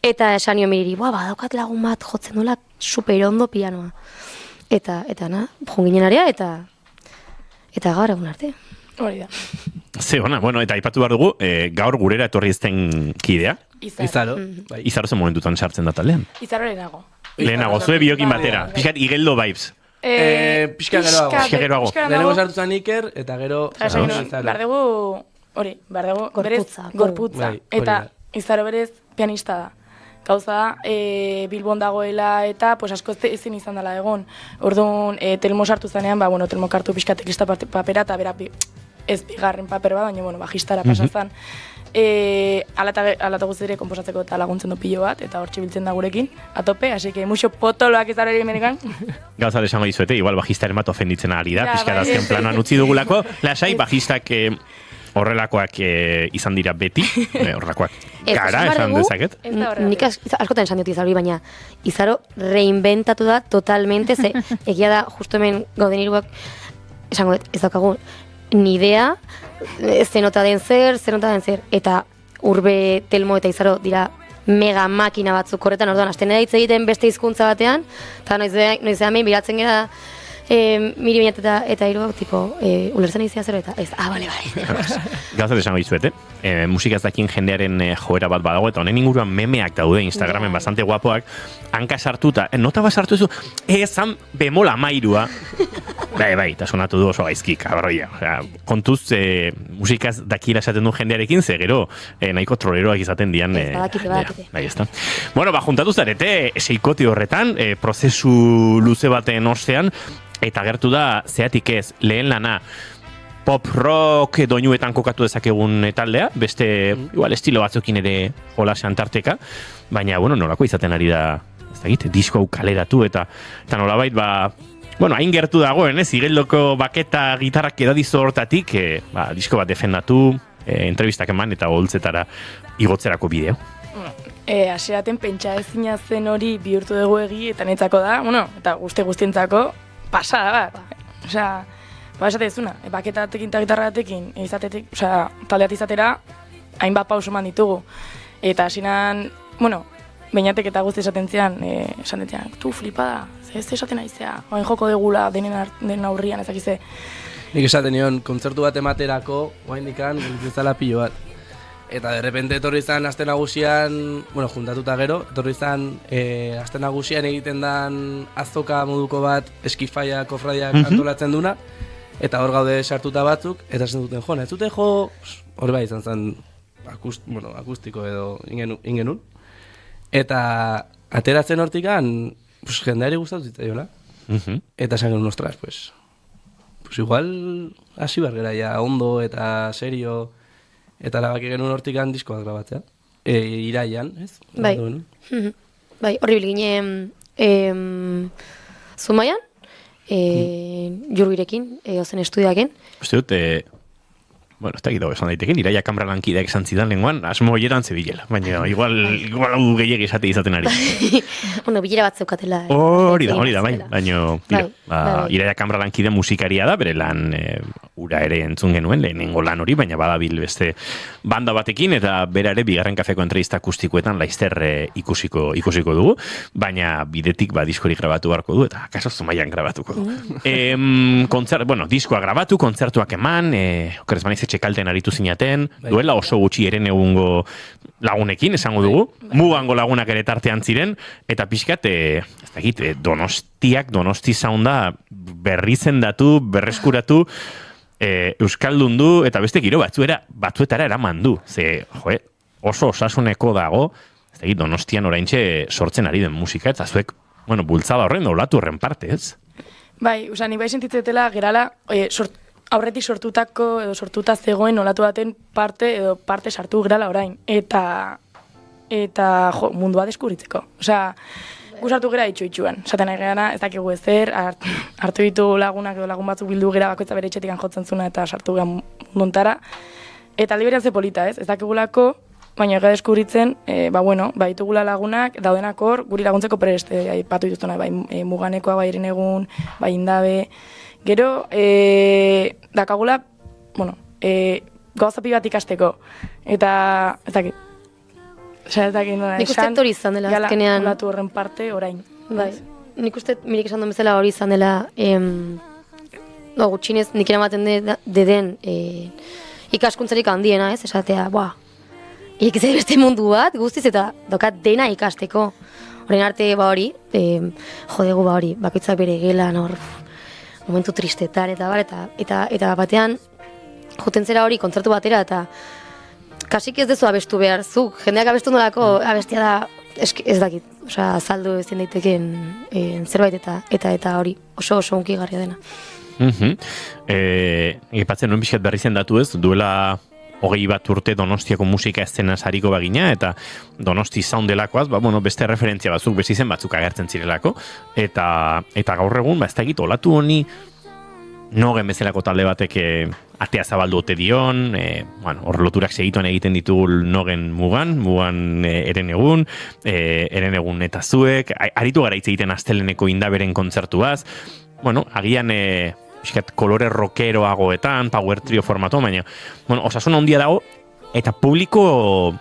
Eta esan nion miriri, badaukat lagun bat jotzen duela super ondo pianoa. Eta jonginen area, eta gaur egun arte. Hori da. Ze ona, bueno, eta aipatu behar dugu, gaur gurera etorri ezten kidea. Izaro. Izaro zen momentutan sartzen da taldean. Izaro lehenago. Lehenago, zue biokin batera. Piskat Igeldo vibes. Pixka geroago. Lehenago sartu zen Iker, eta gero... Behar dugu hori, behar dugu, Gorputza, berez, gorputza. Bai, hori Eta da. Izaro berez pianista da. Gauza da, Bilbon dagoela eta pues asko ezin izan dela egon. Orduan, Telmo sartu zanean, Telmo kartu pixka teklista papera eta bera ez bigarren paper bat, baina bajistara pasazan. Ala eta guzti komposatzeko eta laguntzen du pilo bat, eta hortxe biltzen da gurekin, atope, así que mucho potoloak izan ere menekan. Gauza esango dizuete, igual bajistaren bat ofenditzen ari da, pixka azken planoan utzi dugulako, lasai bajistak horrelakoak izan dira beti, horrelakoak gara esan dezaket. Nik askotan esan dut Izarori, baina Izaro reinventatu da totalmente, ze egia da, justo hemen gauden hiruak, esango dut, ez daukagu, ni idea, zenota den zer, eta Urbe, Telmo eta Izaro dira mega makina batzuk horretan, orduan, hasten da hitz egiten beste hizkuntza batean, eta noizean behin biratzen gara, Miri eta hiruak, tipo, ulertzen izia zero eta ez, bale. Gauzat esango dizuet, musika ez dakien jendearen joera bat badago, eta honen inguruan memeak daude Instagramen bastante guapoak, hanka sartuta, nota bat sartu ezu, ezan bemola mairua, bai, eta sonatu du oso gaizki, kabarroia. Kontuz, musikaz dakiela esaten du jendearekin, ze gero, nahiko troleroak izaten dian. Badakite. Bai, ezta. Bueno, juntatu zarete, seikoti horretan, prozesu luze baten ostean, eta gertu da, zeatik ez, lehen lana, pop rock doinuetan kokatu dezakegun taldea, beste, igual, estilo batzukin ere jolasean tarteka, baina, nolako izaten ari da, ez dakit, disko hau kaleratu, eta nolabait, hain gertu dagoen, igeldoko baketa gitarrak edadizo hortatik, disko bat defendatu, entrevistak eman, eta holtzetara igotzerako bideo. Hasieraten pentsa ezina zen hori bihurtu dugu egi, eta netzako da, eta guztientzako, pasada bat. Osea, esate dezuna, baketatekin eta gitarratekin izatetik, taldeat izatera, hainbat pauso eman ditugu. Eta hasinan, beinatek eta guzti esaten zian, tu flipada, ez esaten aizea, hain joko degula denen aurrian, ezakize. Nik esaten nion, kontzertu bat ematerako, oaindikan, giltzala pilo bat. Eta derrepente etorri izan aste nagusian, juntatuta gero, etorri izan aste nagusian egiten dan azoka moduko bat eskifaia, kofradiak antolatzen duna, eta hor gaude sartuta batzuk, eta esan duten ez dute hori bai izan zen akustiko edo ingenun. Eta ateratzen hortikan, jendeari gustatu zitzaiona. Eta esan genuen, ostras, igual hasi bergera ja ondo eta serio, eta labaki genuen hortikan diskoak grabatzea. Iraian, ez? Bai, horri bilgine Zumaian, Jurbirekin, ozen estudioaken. Uste dut, ez da egidago esan daiteken, Iraia Kamra lankideak esan zidan lenguan, asmo hieran zebilela, baina igual hau gehiagi esate izaten ari. Bilera bat zeukatela. Hori da, baina Iraia Kamra lankide musikaria da, bere lan ura ere entzun genuen, lehenengo lan hori, baina badabil beste banda batekin, eta bera ere bigarren kafeko entrevista akustikoetan laizter ikusiko dugu, baina bidetik diskorik grabatu beharko du, eta kaso Zumaian grabatuko du. Diskoa grabatu, kontzertuak eman, okeres banaiz etxekalten aritu zinaten, duela oso gutxi eren egungo lagunekin, esango dugu, mugango lagunak ere tartean ziren, eta pixkat, Donosti sounda berrizendatu, berreskuratu, euskaldundu, eta beste giro batzuetara eraman du. Ze, oso osasuneko dago, Donostian oraintxe sortzen ari den musika, eta zuek, bultzada horren, olatu horren parte, ez? Bai, nik bai sentitzetela, gerala, aurretik sortutako edo sortuta zegoen olatu baten parte sartu gerala orain. Eta mundua deskuritzeko. Gu sartu gera itxuan. Esaten nahi gana, ez dakigu ezer, hartu ditu lagunak edo lagun batzuk bildu gera bakoitza bere etxetik jotzen zuna eta sartu gera munduntara. Eta aldi berean ze polita, ez? Ez dakigulako, baina ega deskuritzen, ditugula lagunak, daudenak hor, guri laguntzeko preste, aipatu dituztuna, muganekoa, iren egun, indabe. Gero, dakagula, gauzapi bat ikasteko. Eta, ez dakit. Nik uste hori izan dela, azkenean. Olatu horren parte, orain. Bai, nik uste, mirik esan duen bezala hori izan dela, gutxinez, nik eramaten den ikaskuntzarik handiena, ez, esatea, irekitzea beste mundu bat, guztiz, eta dokat dena ikasteko. Horren arte, jodegu bakoitzak bere gelan, momentu tristetar, eta batean, juten zera hori kontzertu batera, eta kasik ez dezu abestu behar zuk, jendeak abestu nolako abestia da, ez dakit, osea, azaldu ezin daiteken zerbait eta hori oso hunkigarria dena. Ipatzen nuen pixkat berri zendatu ez, duela 20 bat urte Donostiako musika eszena sariko bagina, eta Donosti Sound delakoaz, beste referentzia batzuk, beste izen batzuk agertzen zirelako, eta gaur egun, ez dakit, olatu honi Nogen bezalako talde batek atea zabaldu ote dion, hor loturak segituan egiten ditugu Nogen mugan Herenegun, Herenegun eta zuek, aritu gara hitz egiten Asteleneko Indaberen kontzertuaz, agian kolore rockeroagoetan, power trio formato, baina, osasun handia dago, eta publiko,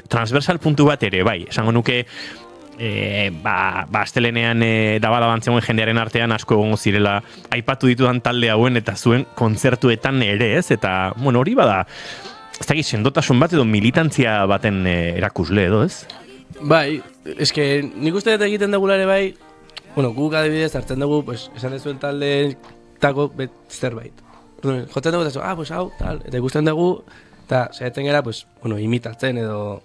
transversal puntu bat ere, bai, esango nuke, astelenean dabala bantzegoen jendearen artean asko egongo zirela aipatu ditudan talde hauen eta zuen kontzertuetan ere ez, eta hori bada ez dakit sendotasun bat edo militantzia baten erakusle edo ez? Bai, eske nik uste dut egiten dugula ere bai, guk adibidez hartzen dugu, esan dezuen taldeetako zerbait. Jotzen dugu eta hau, tal, eta ikusten dugu, eta saiatzen gara, imitatzen edo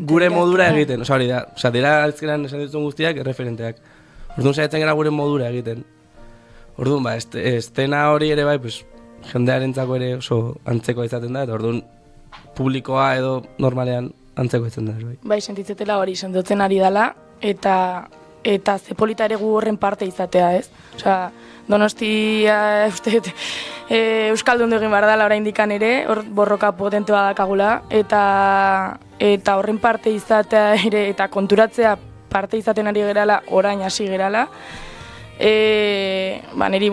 gure modura egiten, dira altzkeran esan dituzun guztiak erreferenteak. Orduan saiatzen gara gure modura egiten. Orduan, estena hori ere bai, jendearentzako ere oso antzeko izaten da, eta orduan publikoa edo normalean antzeko izaten da. Bai, sentitzetela hori sendotzen ari dela, eta ze polita ere gu horren parte izatea, ez? Donostia euskaldun egin behar dela oraindikan ere, hor borroka potentea dakagula, eta horren parte izatea ere, eta konturatzea parte izaten ari gerala, orain hasi gerala, niri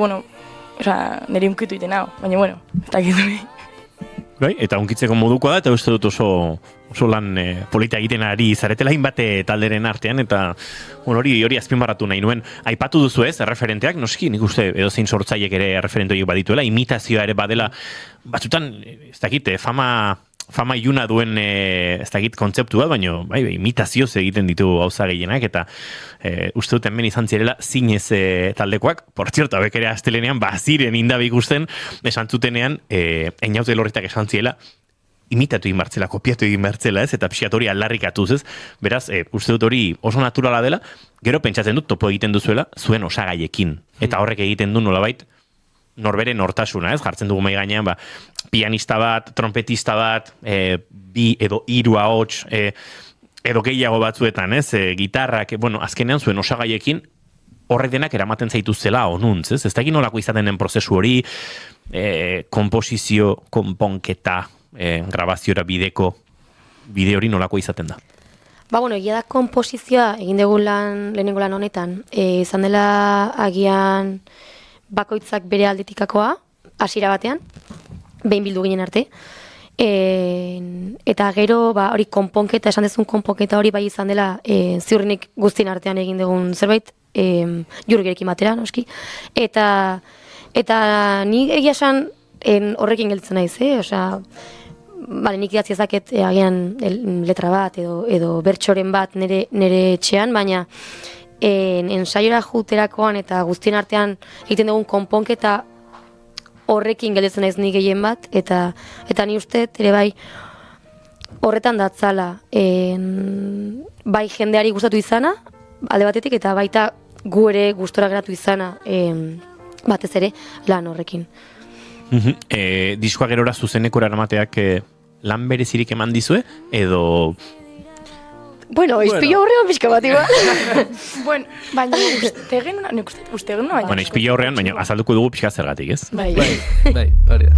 unkitu iten hau, baina, eta gizu. Bai, eta unkitzeko modukoa da, eta uste dut oso lan polita egiten ari zaretela inbate talderen artean, eta hori azpimarratu nahi nuen. Aipatu duzu ez, erreferenteak, noski, nik uste edozein sortzaiek ere erreferente horiek badituela, imitazioa ere badela, batzutan, ez dakit, fama iluna duen ez dakit kontzeptu bat, baina imitazioz egiten ditu gauza gehienak, eta uste dut hemen izan zirela zinez taldekoak, por zierto, abek ere astelenean, ziren indabe ikusten, esan zutenean, Einaute Elorritak esan ziela, imitatu egin bertzela, kopiatu egin bertzela, ez, eta pixkat hori aldarrikatuz, ez, beraz, uste dut hori oso naturala dela, gero pentsatzen dut topo egiten duzuela, zuen osagaiekin, eta horrek egiten du nolabait, norbere nortasuna, ez, jartzen dugu mai gainean, pianista bat, trompetista bat, bi edo hiru ahots, edo gehiago batzuetan, ez, gitarrak, azkenean zuen osagaiekin, horrek denak eramaten zaituzela onuntz, ez, ez da egin nolako izaten den prozesu hori, komposizio, konponketa, grabaziora bideko bide hori nolako izaten da? Egia da komposizioa egin dugu lehenengo lan honetan, izan dela agian bakoitzak bere aldetikakoa, hasiera batean, behin bildu ginen arte, eta gero hori konponketa, esan dezun konponketa hori bai izan dela ziurrenik guztien artean egin dugun zerbait, Jurgerekin batera, noski, eta ni egia esan horrekin gelditzen naiz, nik idatzi ezaket agian letra bat edo bertsoren bat nire etxean, baina ensaiora juterakoan eta guztien artean egiten dugun konponketa horrekin gelditzen naiz ni gehien bat, eta ni uste ere bai horretan datzala bai jendeari gustatu izana alde batetik, eta baita gu ere gustora geratu izana batez ere lan horrekin. Diskoa gerora zuzenekora eramateak lan berezirik eman dizue, edo... Izpilo horrean pixka bat, igual. Baina uste genuna, baina... Izpilo horrean, baina azalduko dugu pixka zergatik, ez? Bai, hori da.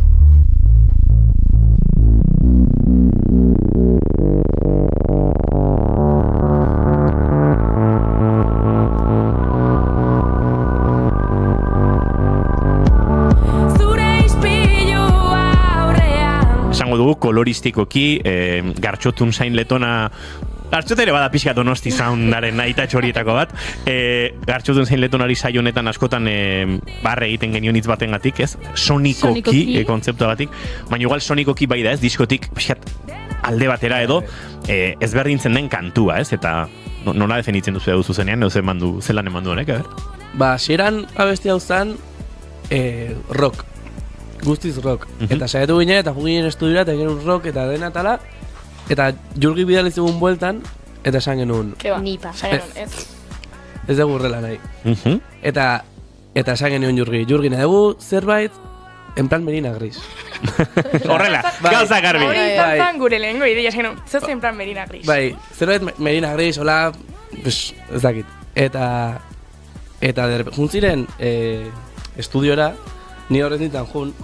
Dugu koloristikoki, Gartxotun zain letona, Gartxot ere bada pixka Donosti Soundaren aitatxo horietako bat, Gartxotun zain letonari saio honetan askotan barre egiten genion hitz baten gatik, ez? Sonikoki kontzeptua batik, baina igual sonikoki bai da, ez? Diskotik pixkat alde batera edo ezberdintzen den kantua, ez? Eta nola definitzen duzu edo zuzenean, edo zelan eman du honek, Hasieran abesti hau zen rock. guztiz rock. Eta saiatu ginen, eta juginen estudiora, eta genuen rock, eta dena tala, eta Jurgi bidali zegoen bueltan, eta esan genuen. Keba, Nipa. Ez dugu horrela nahi. Eta esan genuen Jurgi nahi dugu zerbait, en plan Merina Gris. Horrela, gauza garbi. Hori izan zen gure lehengo ideia, esan genuen, zer en plan Merina Gris. Bai, zerbait Merina Gris, hola, pues, ez dakit. Eta juntziren estudiora, ni horrez nintzen jun,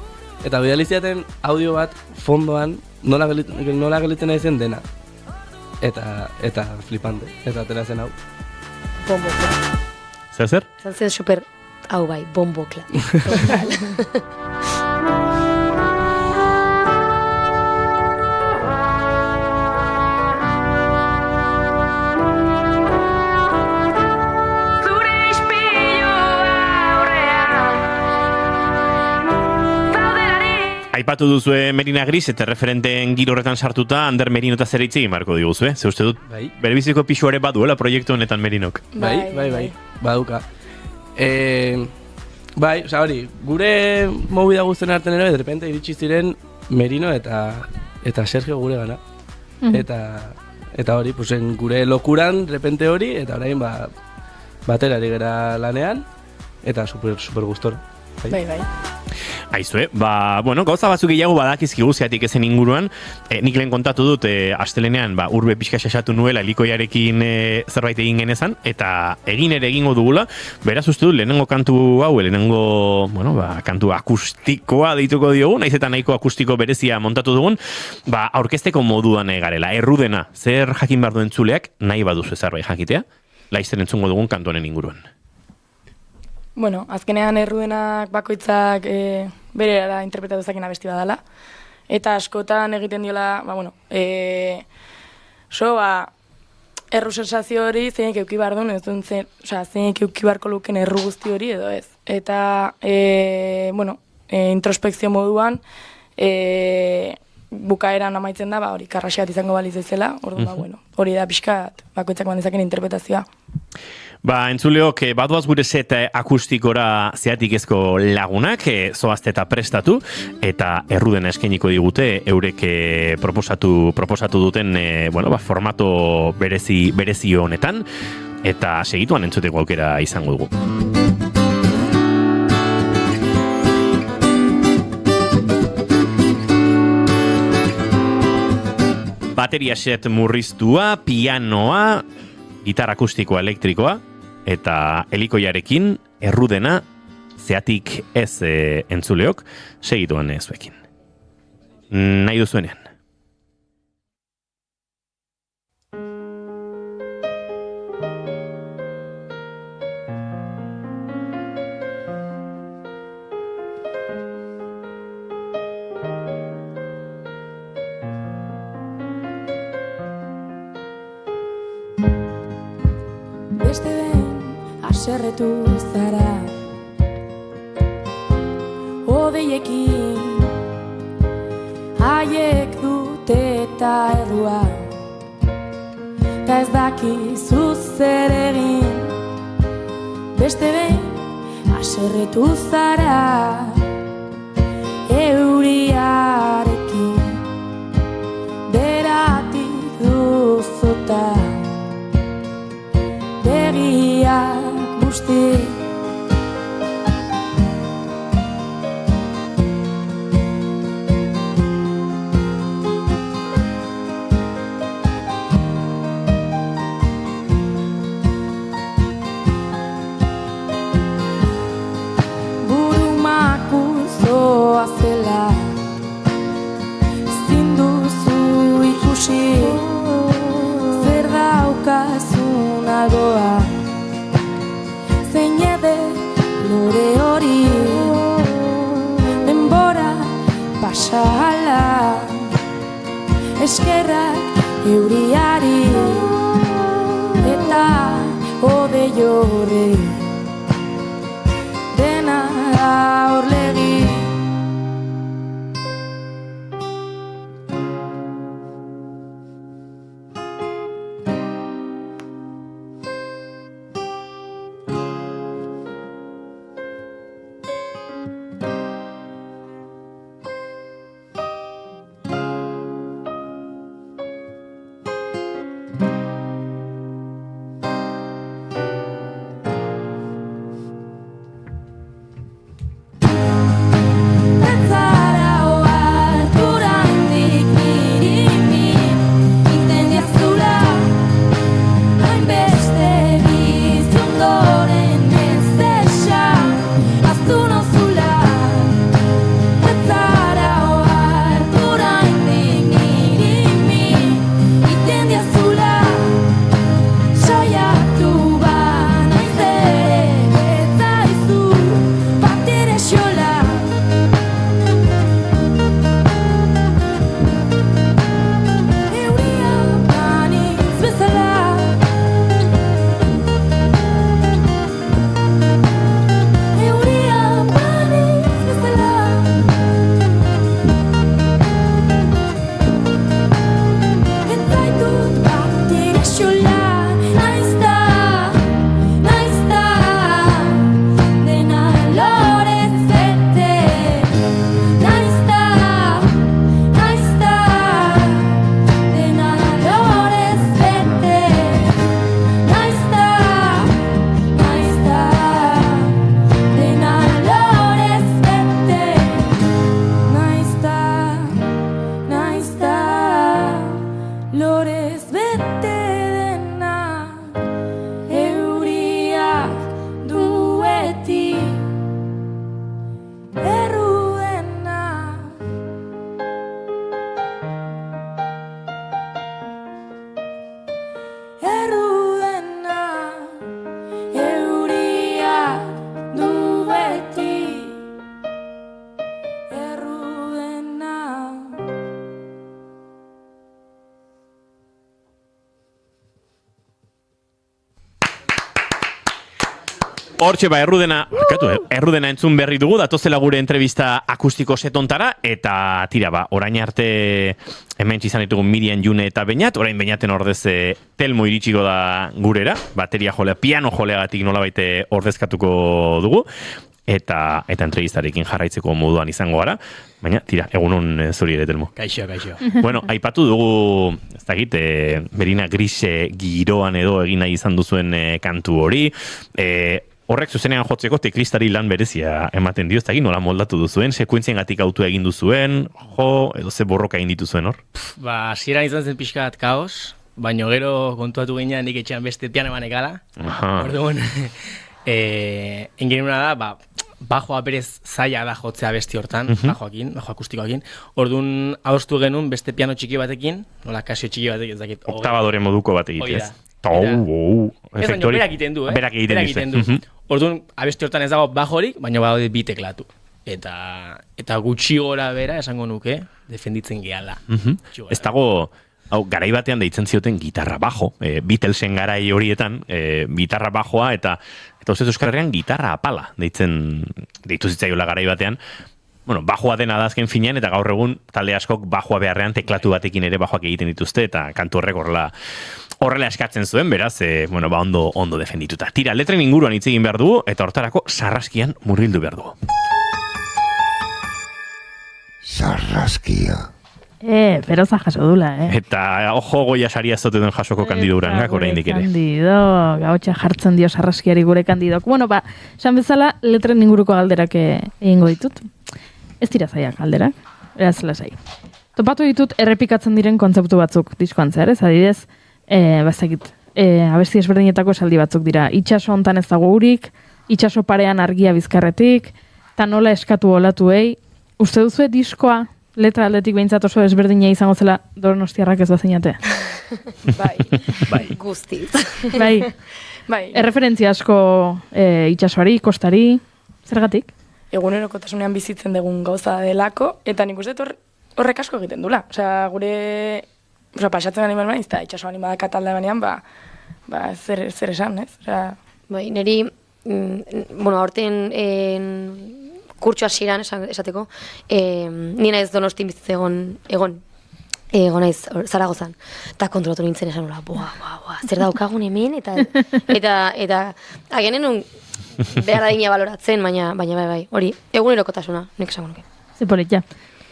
eta bidali ziaten audio bat fondoan nola geliten nahi zen dena. Eta flipante, eta atera zen hau. Bombokla. Zer? Zan zen super, hau bai, bombokla. Aipatu duzue Merina Gris eta referenteen giro horretan sartuta Ander Merino eta zer hitz egin marko diguzue. Ze uste dut, berebiziko pixu ere baduela proiektu honetan Merinok. Bai, baduka. Bai, oza hori, gure movida guztien arten ere, de repente iritsi ziren Merino eta Sergio gure gana. Eta hori, gure lokuran, de repente hori, eta orain batera ari gara lanean, eta super gustora. Bai. Aizue, gauza batzuk gehiago badakizkigu zeatik ezen inguruan, nik lehen kontatu dut, astelenean, urbe pixka xaxatu nuela helikoiarekin zerbait egin genezan, eta egin ere egingo dugula, beraz uste dut, lehenengo kantu hau, kantu akustikoa deituko diogu, naiz eta nahiko akustiko berezia montatu dugun, aurkezteko moduan garela, errudena, zer jakin behar duen entzuleak, nahi baduzu zerbait jakitea, laizten entzungo dugun kantu honen inguruan. Bueno, azkenean errudenak bakoitzak bere da interpretatu zakena besti badala. Eta askotan egiten diola, erru sensazio hori zeinek euki behar duen, ez duen zeinek euki beharko luken erru guzti hori edo ez. Eta, introspekzio moduan, bukaeran amaitzen da, hori karraxeat izango baliz ezela, orduan, hori da pixkat bakoitzak bandezaken interpretazioa. Entzuleok, badoaz gure set akustikora zeatik-ezko lagunak, zoazte eta prestatu, eta errudena eskainiko digute, eurek proposatu duten formato berezi honetan, eta segituan entzuteko aukera izango dugu. Bateria set murriztua, pianoa, gitarra akustikoa elektrikoa, eta helikoiarekin errudena zeatik ez entzuleok segituan zuekin. Nahi duzuenean. Beste ben, aserretu zara odeiekin, haiek dute eta errua, ta ez dakizu zer egin. Beste ben, aserretu zara euriarekin, beratik duzuta begiak busti. Burumaku zoa zela, ezin duzu ikusi zer daukazun alboa. Zein ede lore hori, denbora pasa ala, eskerrak euriari eta odei horre, dena da horlegi. Hortxe errudena entzun berri dugu, datozela gure entrevista akustiko setontara, eta tira orain arte hemen izan ditugu Miriam, June eta Beñat, orain Beñaten ordez Telmo iritsiko da gurera, bateria jolea, piano joleagatik nolabait ordezkatuko dugu, eta entrevistarekin jarraitzeko moduan izango gara, baina tira, egunon zuri ere, Telmo. Kaixo. Bueno, aipatu dugu, ez dakit, Berina Grise giroan edo egin nahi izan duzuen kantu hori, horrek zuzenean jotzeko teklistari lan berezia ematen dio, ez dakit nola moldatu duzuen, sekuentziengatik autu egin duzuen, edo ze borroka egin dituzuen hor? Hasieran izan zen pixka bat kaos, baina gero kontuatu ginean nik etxean beste piano manekala. Orduan, ingenuna da, bajoa berez zaila da jotzea besti hortan, bajo akustikoakin. Orduan, adostu genuen beste piano txiki batekin, nola kasio txiki batekin, ez dakit. Oktabadore moduko bat egitez. Berak egiten du. Orduan, abesti hortan ez dago bajorik, baina badaude bi teklatu. Eta gutxi gora bera esango nuke, defenditzen gehala. Ez dago, garai batean deitzen zioten gitarra bajo, Beatlesen garai horietan, gitarra bajoa, eta uste Euskal Herrian gitarra apala deitu zitzaiola garai batean. Bueno, bajoa dena da azken finean, eta gaur egun talde askok bajoa beharrean teklatu batekin ere bajoak egiten dituzte, eta kantu horrek horrela eskatzen zuen, beraz, ondo defendituta. Tira, letren inguruan hitz egin behar dugu, eta hortarako sarraskian murgildu behar dugu. Sarraskia. Beroza jaso dula, Eta, ojo goia saria zote duen jasoko Kandido Urangak oraindik ere. Kandido, gautxa jartzen dio sarraskiari gure Kandidok. Bueno, esan bezala, letren inguruko galderak egingo ditut. Ez dira zaiak galderak, beraz lasai. Topatu ditut errepikatzen diren kontzeptu batzuk diskoan zehar, ez adidez, abesti ezberdinetako esaldi batzuk dira. Itxaso hontan ez dago urik, itxaso parean argia bizkarretik, eta nola eskatu olatuei. Uste duzu diskoa letra aldetik behintzat oso ezberdina izango zela Donostiarrak ez bazinate? Bai. Guztiz. Bai. Erreferentzia asko itxasoari, kostari, zergatik? Egunerokotasunean bizitzen dugun gauza delako, eta nik uste horrek asko egiten dula. Osea, pasatzen animal baina, eta itxaso animada katalda banean, zer esan, ez? Bai, niri, aurten kurtso hasieran esateko, ni naiz Donostin bizitzen egon naiz Zaragozan, eta kontrolatu nintzen esan zer daukagun hemen, eta agian behar adina baloratzen, baina bai, hori, egunerokotasuna, nik esango nuke. Zepolit,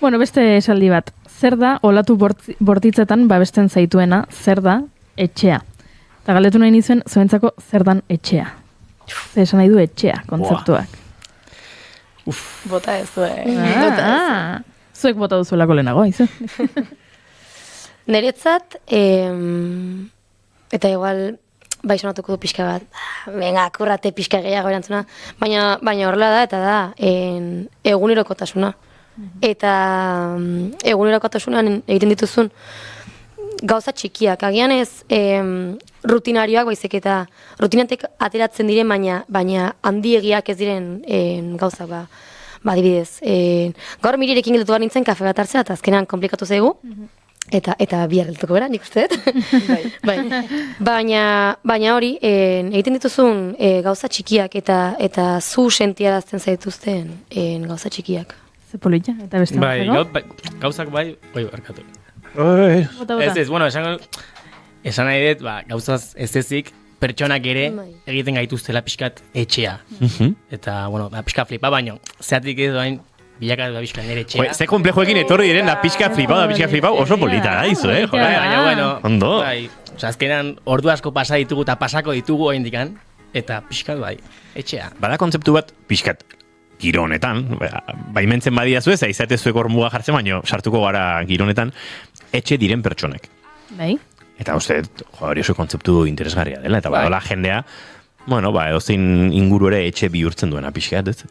Bueno, beste esaldi bat, zer da olatu bortitzetan babesten zaituena, zer da etxea. Eta galdetu nahi nizuen, zuentzako zer dan etxea. Zer esan nahi du etxea, kontzeptuak. Bota ez Zuek bota duzuelako lehenago, izu? Niretzat, eta igual, sonatuko du pixka bat, venga, kurrate pixka gehiago erantzuna, baina horrela da, eta da, egunerokotasuna. Eta egunerokotasunan egiten dituzun gauza txikiak, agian ez rutinarioak baizik eta rutinatek ateratzen diren, baina handiegiak ez diren gauza, adibidez. Gaur Mirirekin gelditu behar nintzen kafe bat hartzea, eta azkenean komplikatu zaigu, eta bihar geltuko gara, nik uste dut. Baina hori, egiten dituzun gauza txikiak eta zu sentiarazten zaituzten gauza txikiak. Zepolita, eta beste gauzak barkatu. Esan nahi dut, gauzaz ez ezik, pertsonak ere egiten gaituztela pixkat etxea. Eta, pixka flipa, baino, zeatik ez doain, bilakatu da pixka nire etxea. Ze komplejoekin etorri diren, da pixka flipa, oso polita da izu, Baina, ondo. Azkenan, ordu asko pasa ditugu eta pasako ditugu oindikan, eta pixkat etxea. Bada kontzeptu bat, pixkat, giro honetan, baimentzen badia zuez, aizate zuek hor muga jartzen, baino sartuko gara giro honetan, etxe diren pertsonek. Bai. Eta uste, hori oso kontzeptu interesgarria dela, eta badola jendea, edozein inguru ere etxe bihurtzen duena pixkat, ez?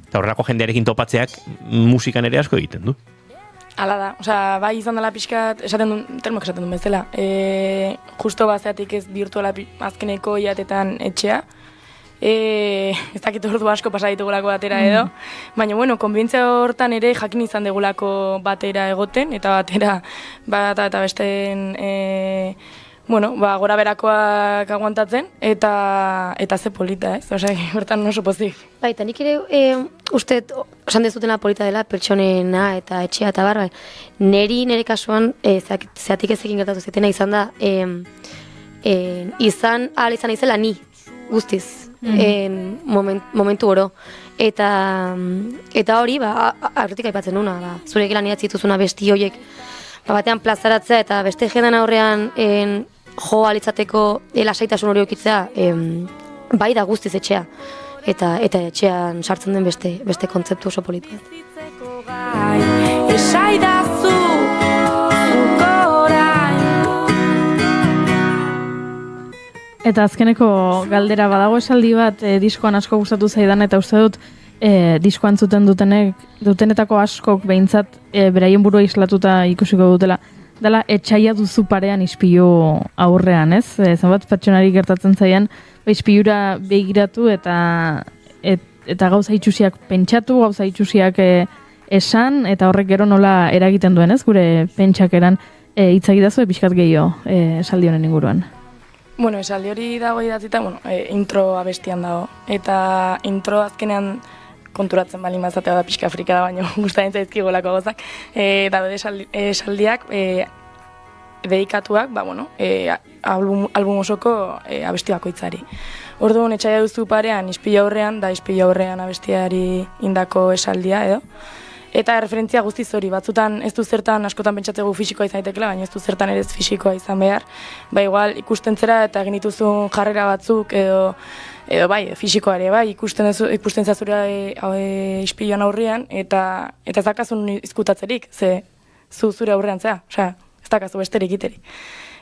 Eta horrelako jendearekin topatzeak musikan ere asko egiten du. Hala da, bai izan dela pixkat, termok esaten duen bezala, justo bazeatik ez bihurtuela azkeneko iatetan etxea, ez dakit ordu asko pasa ditugulako batera edo, baina, konbientzia hortan ere jakin izan degulako batera egoten, eta batera, eta besteen, bueno, ba, gora berakoak aguantatzen, eta ze polita, ez? Osea, bertan oso pozik. Baita, nik ere uste, esan dezutena polita dela, pertsonena eta etxea eta barra. Nere kasuan, zeatik ezekin gertatu zetena izan da, izan izela ni, guztiz, momentu oro. Eta hori, aurretik aipatzen nuna, zurekin lan idatzi dituzuna besti horiek, batean plazaratzea eta beste jendan aurrean jo alitzateko lasaitasun hori okitzea, bai da guztiz etxea. Eta etxean sartzen den beste kontzeptu oso politua. Esaidazu Eta azkeneko galdera badago esaldi bat diskoan asko gustatu zaidan eta uste dut diskoan zuten dutenetako askok behintzat beraien burua islatuta ikusiko dutela. Dela etxaia duzu parean ispilu aurrean, ez? Zenbat pertsonari gertatzen zaian ispilura begiratu eta gauza itxusiak pentsatu, gauza itxusiak esan, eta horrek gero nola eragiten duen, ez? Gure pentsakeran hitzagidazu pixkat gehiago esaldi honen inguruan. Bueno, esaldi hori dago idatzita, intro abestian dago. Eta intro azkenean konturatzen bali mazatea da pixka frika da, baina gustatzen zaizkigolako gozak. Daude esaldiak dedikatuak, album osoko abesti bakoitzari. Orduan, etxaia duzu parean, ispilu aurrean, da ispilu aurrean abestiari indako esaldia edo. Eta referentzia guztiz hori, batzutan ez du zertan askotan pentsatzegu fisikoa izan daitekela, baina ez du zertan ere ez fisikoa izan behar. Igual ikusten zera eta egin dituzun jarrera batzuk edo fisikoa ere, ikusten zazura ispiluan aurrean eta ez dakazun izkutatzerik, ze zure aurrean zea, ez dakazu besterik iteri.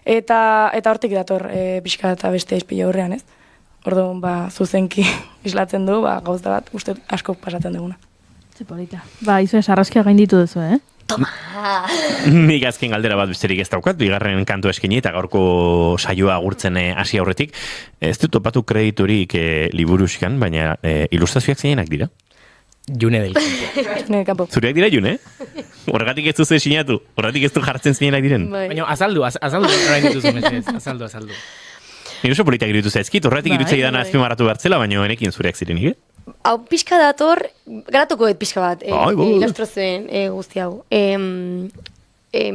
Eta hortik dator pixka eta beste ispilu aurrean, ez? Orduan, zuzenki islatzen du, gauza bat uste asko pasatzen duguna. Polita. Izu sarraskia gainditu duzu, Toma! Nik azken galdera bat besterik ez daukat, bigarren kantu eskaini eta gaurko saioa agurtzen hasi aurretik. Ez dut topatu krediturik liburuzkan, baina ilustrazioak zeinak dira? June del Campo. Zureak dira June? Horregatik ez duzu sinatu, horregatik ez du jartzen zeinak diren. Baina azaldu orain dituzu mesedez, azaldu. Ni oso politak iruditu zaizkit, horretik iruditzei dana azpimarratu behartzela, baina enekin zureak zirenik, Hau pixka dator, garatuko pixka bat, ilustrazioen guzti hau.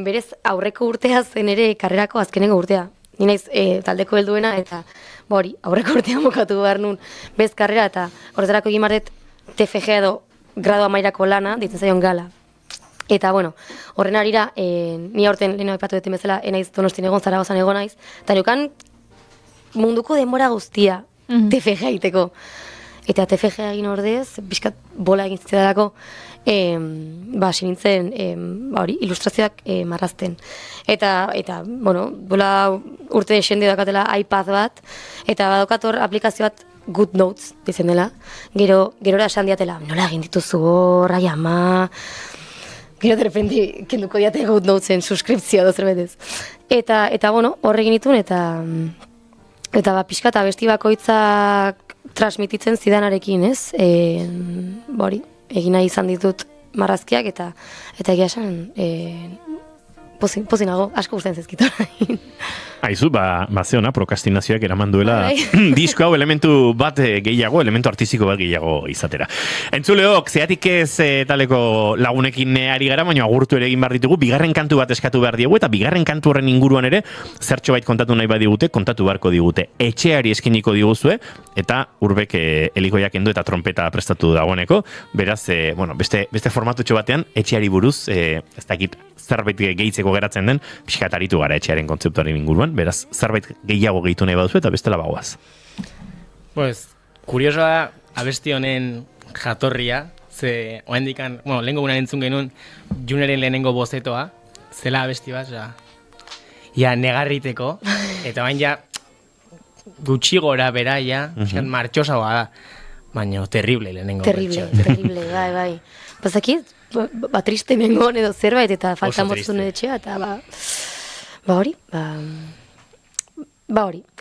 Berez, aurreko urtea zen ere karrerako azkeneko urtea. Ni naiz taldeko helduena eta aurreko urtea mokatu behar nun bez karrera eta horretarako egin marret TFG edo grado amairako lana, ditzen zaion gala. Eta, horren arira, ni aurten lehenu aipatu duten bezala, enaiz Donostin egon, Zaragozan egon naiz, eta neukan munduko denbora guztia TFG egiteko. Eta TFG egin ordez, bizkat bola egin zitzaidarako, sinintzen ilustrazioak marrazten. Eta bola urte esende dakatela iPad bat, eta badokator aplikazio bat Good Notes, dizen dela. Gerora esan diatela, nola egin dituzu horra ama... Gero derrepenti kenduko diate Good Notesen suskriptzioa dozermetez. Eta horre egin ditun, eta pixka eta besti bakoitzak transmititzen zidanarekin, ez? Egina izan ditut marrazkiak eta egia esan pozinago, asko gustatzen zaizkit. Aizu, zeona, prokastinazioak eraman duela disko hau elementu bat gehiago, elementu artistiko bat gehiago izatera. Entzuleok, zeatik ez taleko lagunekin ari gara, baina agurtu ere egin behar ditugu, bigarren kantu bat eskatu behar diegu, eta bigarren kantu horren inguruan ere, zertxo bait kontatu nahi badigute, kontatu beharko digute. Etxeari eskeniko diguzue, eta urbek helikoiak endo eta trompeta prestatu dagoeneko, beraz, beste formatutxo batean, etxeari buruz, ez dakit zerbait gehitzeko geratzen den, pixkat aritu gara etxearen kontzeptuaren inguruan, beraz, zerbait gehiago gehitu nahi baduzu eta bestela bagoaz. Kuriosoa da, abesti honen jatorria, ze, oendikan, lehenko gunan entzun genuen, Juneren lehenengo bozetoa, zela abesti bat, negarriteko, eta bain gutxi gora bera, martxosagoa da, baina terrible lehenengo. Terrible, bai. Bazakit, triste mengon edo zerbait eta falta moztun etxea, eta hori,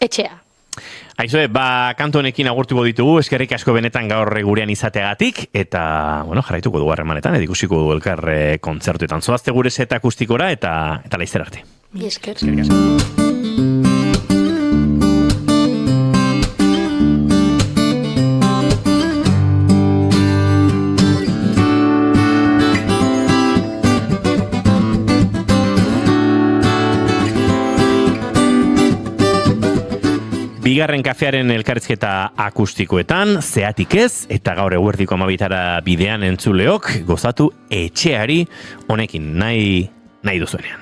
etxea. Aizue, kantu honekin agurtuko ditugu, eskerrik asko benetan gaur gurean izateagatik, eta, jarraituko dugu harremanetan, ikusiko dugu elkar kontzertuetan. Zoazte gure set akustikora, eta laizzer arte. Esker. Eskerrik asko. Bigarren kafearen elkarrizketa akustikoetan, zeatik ez, eta gaur eguerdiko 12 bidean entzuleok, gozatu etxeari honekin nahi duzuenean.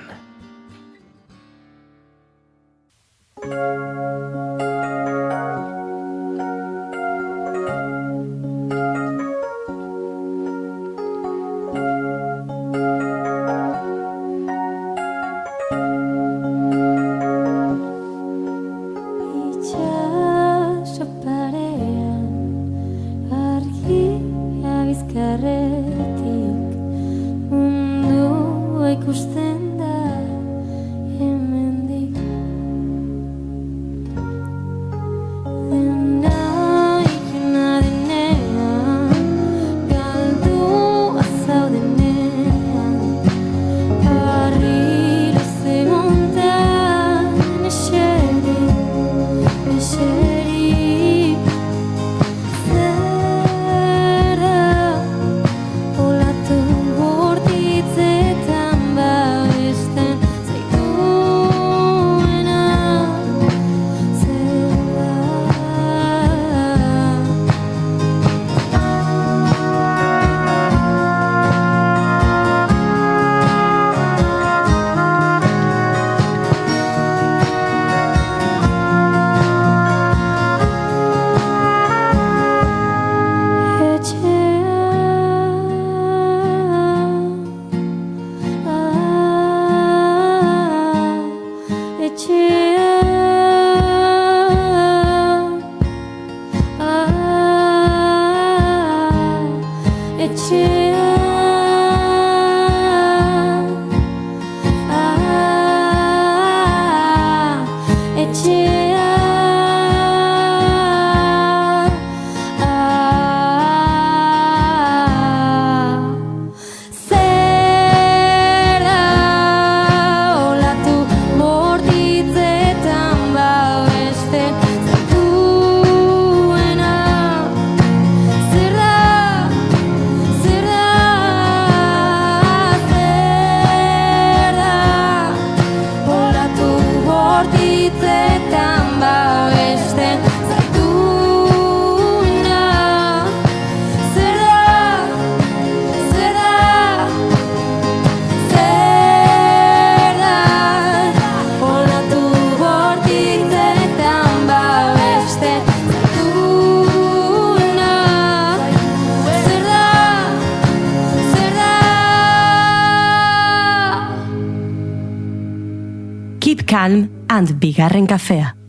Itxaso parean argia bizkarretik mundua ikusten da hemendik. Dena ikena denean galdua zaudenean barriro segundan eseri zera olatu bortitzetan babesten zaituena zera. Keep calm and bigarren kafea.